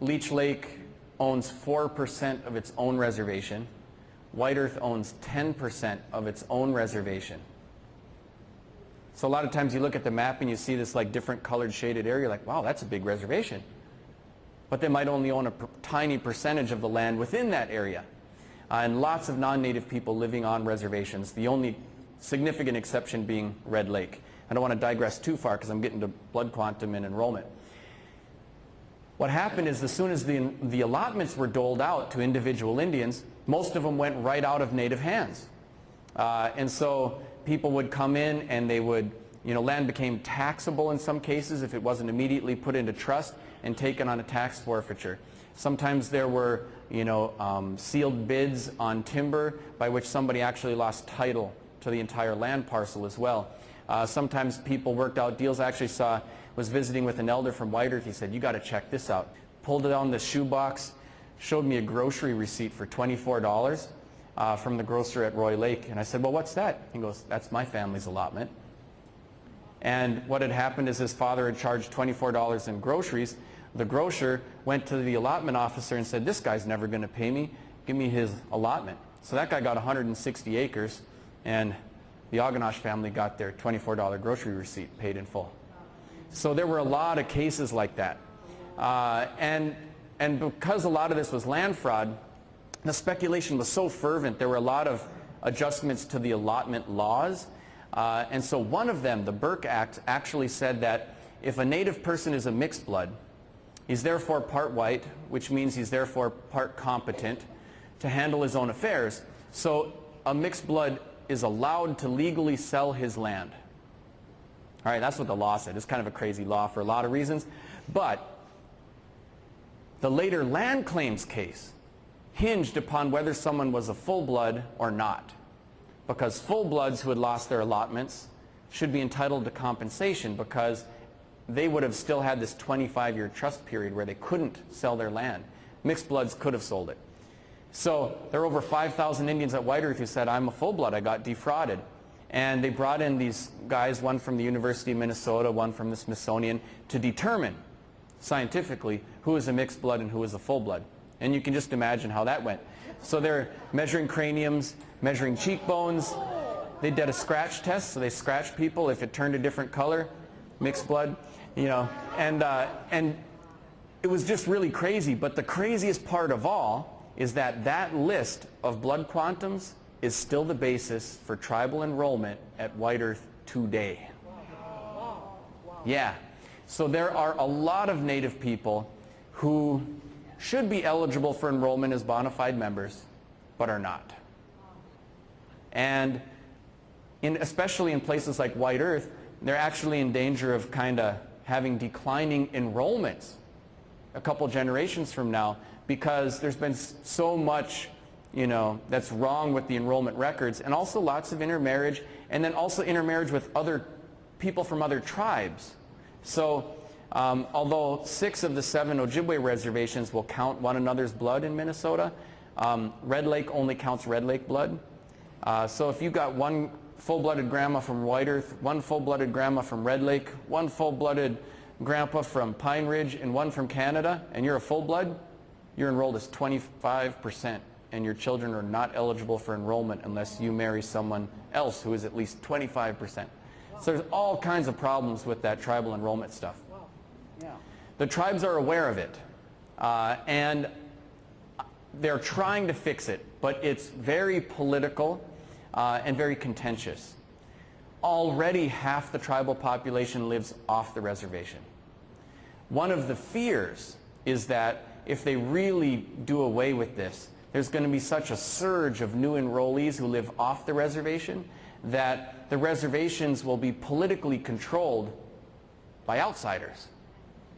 Leech Lake owns 4% of its own reservation. White Earth owns 10% of its own reservation. So a lot of times you look at the map and you see this like different colored shaded area, like, wow, that's a big reservation. But they might only own a tiny percentage of the land within that area. And lots of non-native people living on reservations, the only significant exception being Red Lake. I don't want to digress too far because I'm getting to blood quantum and enrollment. What happened is as soon as the allotments were doled out to individual Indians, most of them went right out of native hands. And so people would come in and they would, you know, land became taxable in some cases if it wasn't immediately put into trust and taken on a tax forfeiture. Sometimes there were, you know, sealed bids on timber by which somebody actually lost title to the entire land parcel as well. Sometimes people worked out deals. I actually was visiting with an elder from White Earth. He said, you got to check this out. Pulled it on the shoebox, showed me a grocery receipt for $24 from the grocer at Roy Lake. And I said, well, what's that? He goes, that's my family's allotment. And what had happened is his father had charged $24 in groceries. The grocer went to the allotment officer and said, this guy's never going to pay me. Give me his allotment. So that guy got 160 acres, and the Oganosh family got their $24 grocery receipt paid in full. So there were a lot of cases like that. And because a lot of this was land fraud, the speculation was so fervent, there were a lot of adjustments to the allotment laws. And so one of them, the Burke Act, actually said that if a native person is a mixed blood, he's therefore part white, which means he's therefore part competent to handle his own affairs. So a mixed blood is allowed to legally sell his land. All right, that's what the law said. It's kind of a crazy law for a lot of reasons. But the later land claims case hinged upon whether someone was a full blood or not. Because full bloods who had lost their allotments should be entitled to compensation because they would have still had this 25-year trust period where they couldn't sell their land. Mixed bloods could have sold it. So there are over 5,000 Indians at White Earth who said, I'm a full blood, I got defrauded. And they brought in these guys, one from the University of Minnesota, one from the Smithsonian, to determine scientifically who is a mixed blood and who is a full blood. And you can just imagine how that went. So they're measuring craniums, measuring cheekbones. They did a scratch test, so they scratched people. If it turned a different color, mixed blood, you know. And it was just really crazy. But the craziest part of all is that that list of blood quantums is still the basis for tribal enrollment at White Earth today. Yeah. So there are a lot of Native people who should be eligible for enrollment as bona fide members, but are not. And especially in places like White Earth, they're actually in danger of kind of having declining enrollments a couple generations from now, because there's been so much, you know, that's wrong with the enrollment records, and also lots of intermarriage, and then also intermarriage with other people from other tribes. So although 6 of the 7 Ojibwe reservations will count one another's blood in Minnesota, Red Lake only counts Red Lake blood. So if you got one full-blooded grandma from White Earth, one full-blooded grandma from Red Lake, one full-blooded grandpa from Pine Ridge, and one from Canada, and you're a full-blood, you're enrolled as 25%, and your children are not eligible for enrollment unless you marry someone else who is at least 25%. So there's all kinds of problems with that tribal enrollment stuff. The tribes are aware of it, and they're trying to fix it, but it's very political and very contentious. Already half the tribal population lives off the reservation. One of the fears is that if they really do away with this, there's going to be such a surge of new enrollees who live off the reservation that the reservations will be politically controlled by outsiders,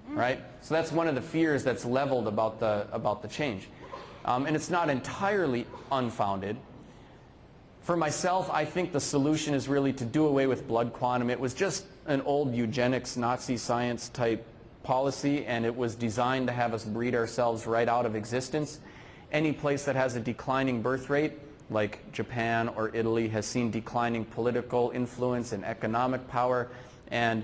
right? So that's one of the fears that's leveled about the change. And it's not entirely unfounded. For myself, I think the solution is really to do away with blood quantum. It was just an old eugenics, Nazi science type policy, and it was designed to have us breed ourselves right out of existence. Any place that has a declining birth rate, like Japan or Italy, has seen declining political influence and economic power, and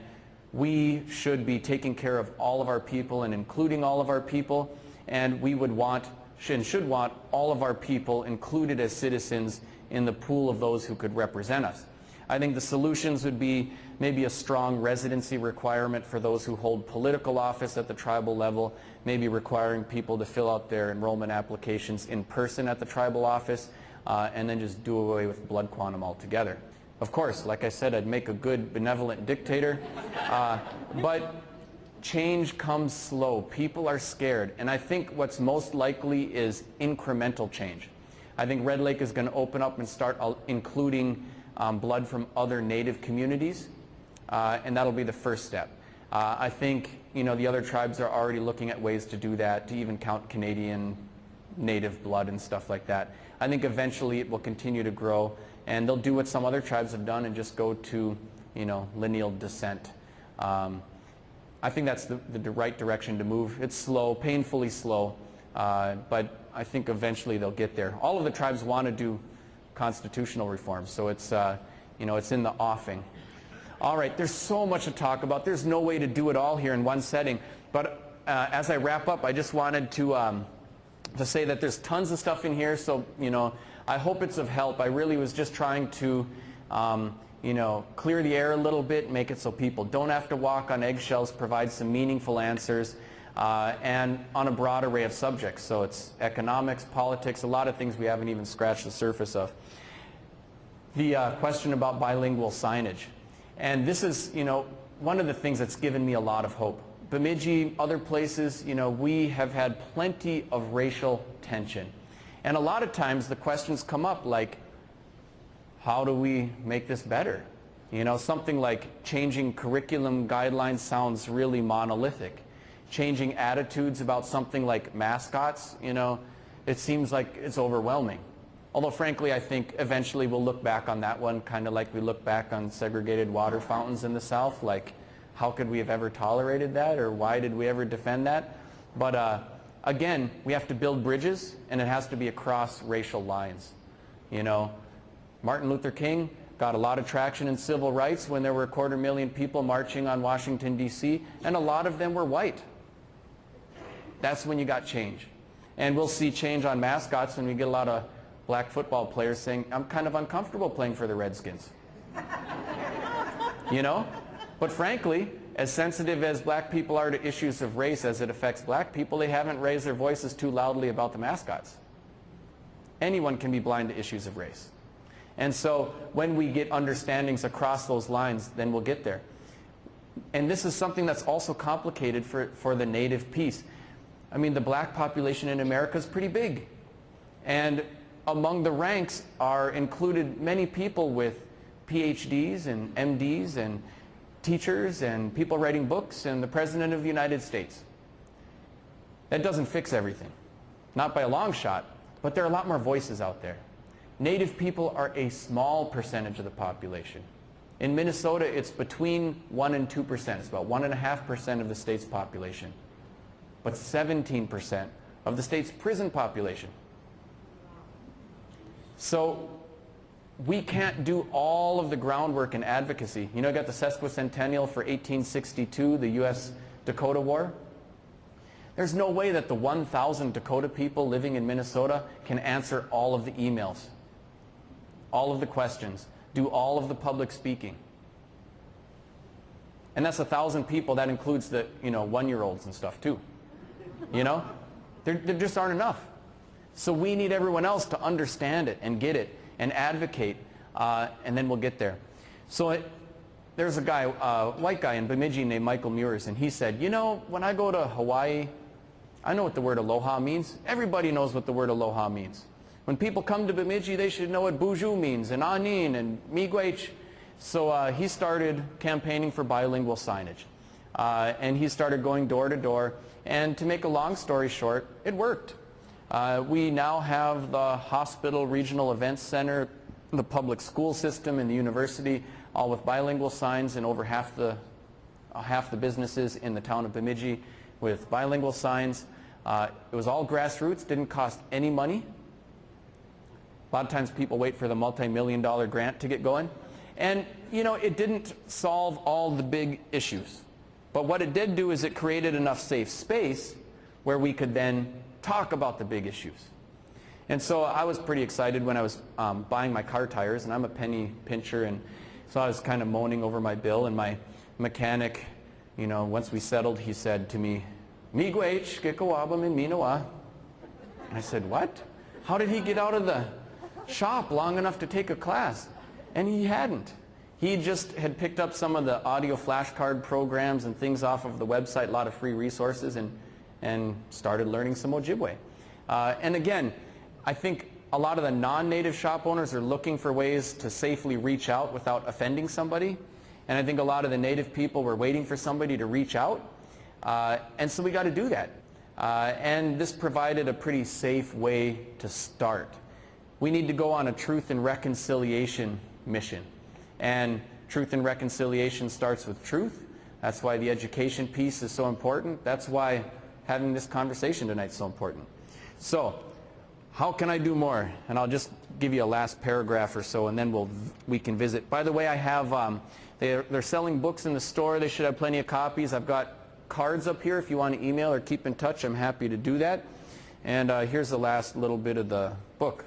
we should be taking care of all of our people and including all of our people, and we would want and should want all of our people included as citizens in the pool of those who could represent us. I think the solutions would be maybe a strong residency requirement for those who hold political office at the tribal level, maybe requiring people to fill out their enrollment applications in person at the tribal office, and then just do away with blood quantum altogether. Of course, like I said, I'd make a good benevolent dictator, but change comes slow. People are scared, and I think what's most likely is incremental change. I think Red Lake is going to open up and start including blood from other Native communities, and that'll be the first step. I think, you know, the other tribes are already looking at ways to do that, to even count Canadian Native blood and stuff like that. I think eventually it will continue to grow, and they'll do what some other tribes have done and just go to, you know, lineal descent. I think that's the right direction to move. It's slow, painfully slow, but I think eventually they'll get there. All of the tribes want to do constitutional reforms, so it's, you know, it's in the offing. All right, there's so much to talk about. There's no way to do it all here in one setting, but as I wrap up, I just wanted to say that there's tons of stuff in here, so, you know, I hope it's of help. I really was just trying to, you know, clear the air a little bit, make it so people don't have to walk on eggshells, provide some meaningful answers, and on a broad array of subjects. So it's economics, politics, a lot of things we haven't even scratched the surface of. The question about bilingual signage. And this is, you know, one of the things that's given me a lot of hope. Bemidji, other places, you know, we have had plenty of racial tension. And a lot of times the questions come up like, how do we make this better? You know, something like changing curriculum guidelines sounds really monolithic. Changing attitudes about something like mascots, you know, it seems like it's overwhelming. Although frankly, I think eventually we'll look back on that one kind of like we look back on segregated water fountains in the South, like how could we have ever tolerated that, or why did we ever defend that? But again, we have to build bridges, and it has to be across racial lines. You know, Martin Luther King, got a lot of traction in civil rights when there were 250,000 people marching on Washington, D.C., and a lot of them were white. That's when you got change. And we'll see change on mascots when we get a lot of black football players saying, I'm kind of uncomfortable playing for the Redskins. You know? But frankly, as sensitive as black people are to issues of race as it affects black people, they haven't raised their voices too loudly about the mascots. Anyone can be blind to issues of race. And so when we get understandings across those lines, then we'll get there. And this is something that's also complicated for the Native piece. I mean, the black population in America is pretty big. And among the ranks are included many people with PhDs and MDs and teachers and people writing books and the President of the United States. That doesn't fix everything. Not by a long shot, but there are a lot more voices out there. Native people are a small percentage of the population. In Minnesota, it's between 1 and 2%. It's about 1.5% of the state's population. But 17% of the state's prison population. So we can't do all of the groundwork and advocacy. You know, I got the sesquicentennial for 1862, the U.S.-Dakota War. There's no way that the 1,000 Dakota people living in Minnesota can answer all of the emails, all of the questions, do all of the public speaking. And that's 1,000 people. That includes the, one-year-olds and stuff too. You know? There just aren't enough. So we need everyone else to understand it and get it and advocate, and then we'll get there. So there's a guy, white guy in Bemidji named Michael Mewers, and he said, when I go to Hawaii, I know what the word aloha means. Everybody knows what the word aloha means. When people come to Bemidji, they should know what buju means, and anin, and miigwech. So he started campaigning for bilingual signage. And he started going door to door. And to make a long story short, it worked. We now have the hospital, regional events center, the public school system, and the university, all with bilingual signs, and over half the businesses in the town of Bemidji with bilingual signs. It was all grassroots, didn't cost any money. A lot of times people wait for the multi-million-dollar grant to get going. And, it didn't solve all the big issues. But what it did do is it created enough safe space where we could then talk about the big issues. And so I was pretty excited when I was buying my car tires, and I'm a penny pincher, and so I was kind of moaning over my bill, and my mechanic, once we settled, he said to me, "Miigwech, kikawabam and minawa." I said, "What? How did he get out of the shop long enough to take a class?" And he hadn't. He just had picked up some of the audio flashcard programs and things off of the website, a lot of free resources, and started learning some Ojibwe. And again, I think a lot of the non-native shop owners are looking for ways to safely reach out without offending somebody. And I think a lot of the native people were waiting for somebody to reach out. And so we got to do that. And this provided a pretty safe way to start. We need to go on a truth and reconciliation mission. And truth and reconciliation starts with truth. That's why the education piece is so important. That's why having this conversation tonight is so important. So, how can I do more? And I'll just give you a last paragraph or so, and then we can visit. By the way, I have, they're selling books in the store. They should have plenty of copies. I've got cards up here if you want to email or keep in touch. I'm happy to do that. And here's the last little bit of the book.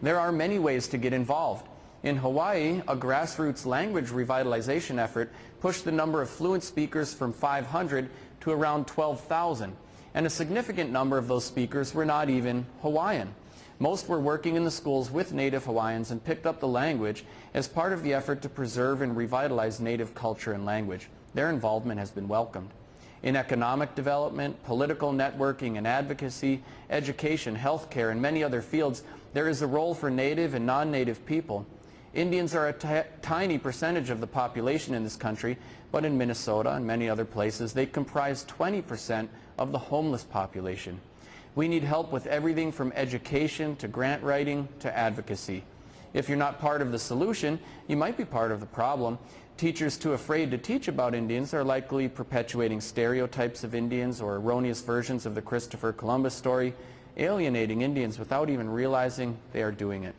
There are many ways to get involved. In Hawaii, a grassroots language revitalization effort pushed the number of fluent speakers from 500 to around 12,000. And a significant number of those speakers were not even Hawaiian. Most were working in the schools with Native Hawaiians and picked up the language as part of the effort to preserve and revitalize Native culture and language. Their involvement has been welcomed. In economic development, political networking and advocacy, education, healthcare, and many other fields, there is a role for Native and non-Native people. Indians are a tiny percentage of the population in this country, but in Minnesota and many other places, they comprise 20% of the homeless population. We need help with everything from education to grant writing to advocacy. If you're not part of the solution, you might be part of the problem. Teachers too afraid to teach about Indians are likely perpetuating stereotypes of Indians or erroneous versions of the Christopher Columbus story, alienating Indians without even realizing they are doing it.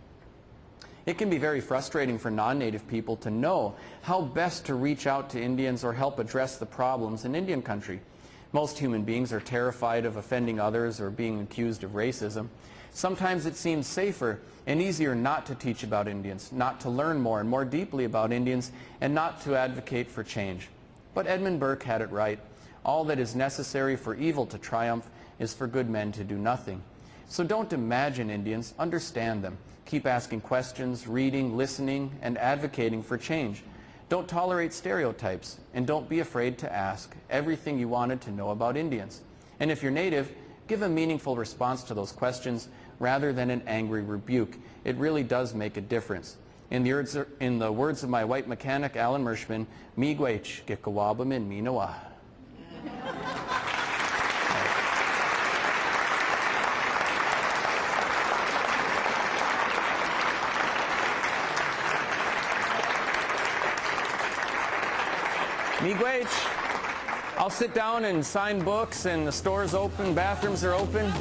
It can be very frustrating for non-native people to know how best to reach out to Indians or help address the problems in Indian country. Most human beings are terrified of offending others or being accused of racism. Sometimes it seems safer and easier not to teach about Indians, not to learn more and more deeply about Indians, and not to advocate for change. But Edmund Burke had it right. All that is necessary for evil to triumph is for good men to do nothing. So don't imagine Indians, understand them. Keep asking questions, reading, listening, and advocating for change. Don't tolerate stereotypes, and don't be afraid to ask everything you wanted to know about Indians. And if you're Native, give a meaningful response to those questions rather than an angry rebuke. It really does make a difference. In the words of my white mechanic, Alan Mershman, miigwech gikawabamin minawa. Miigwech. I'll sit down and sign books, and the store's open, bathrooms are open.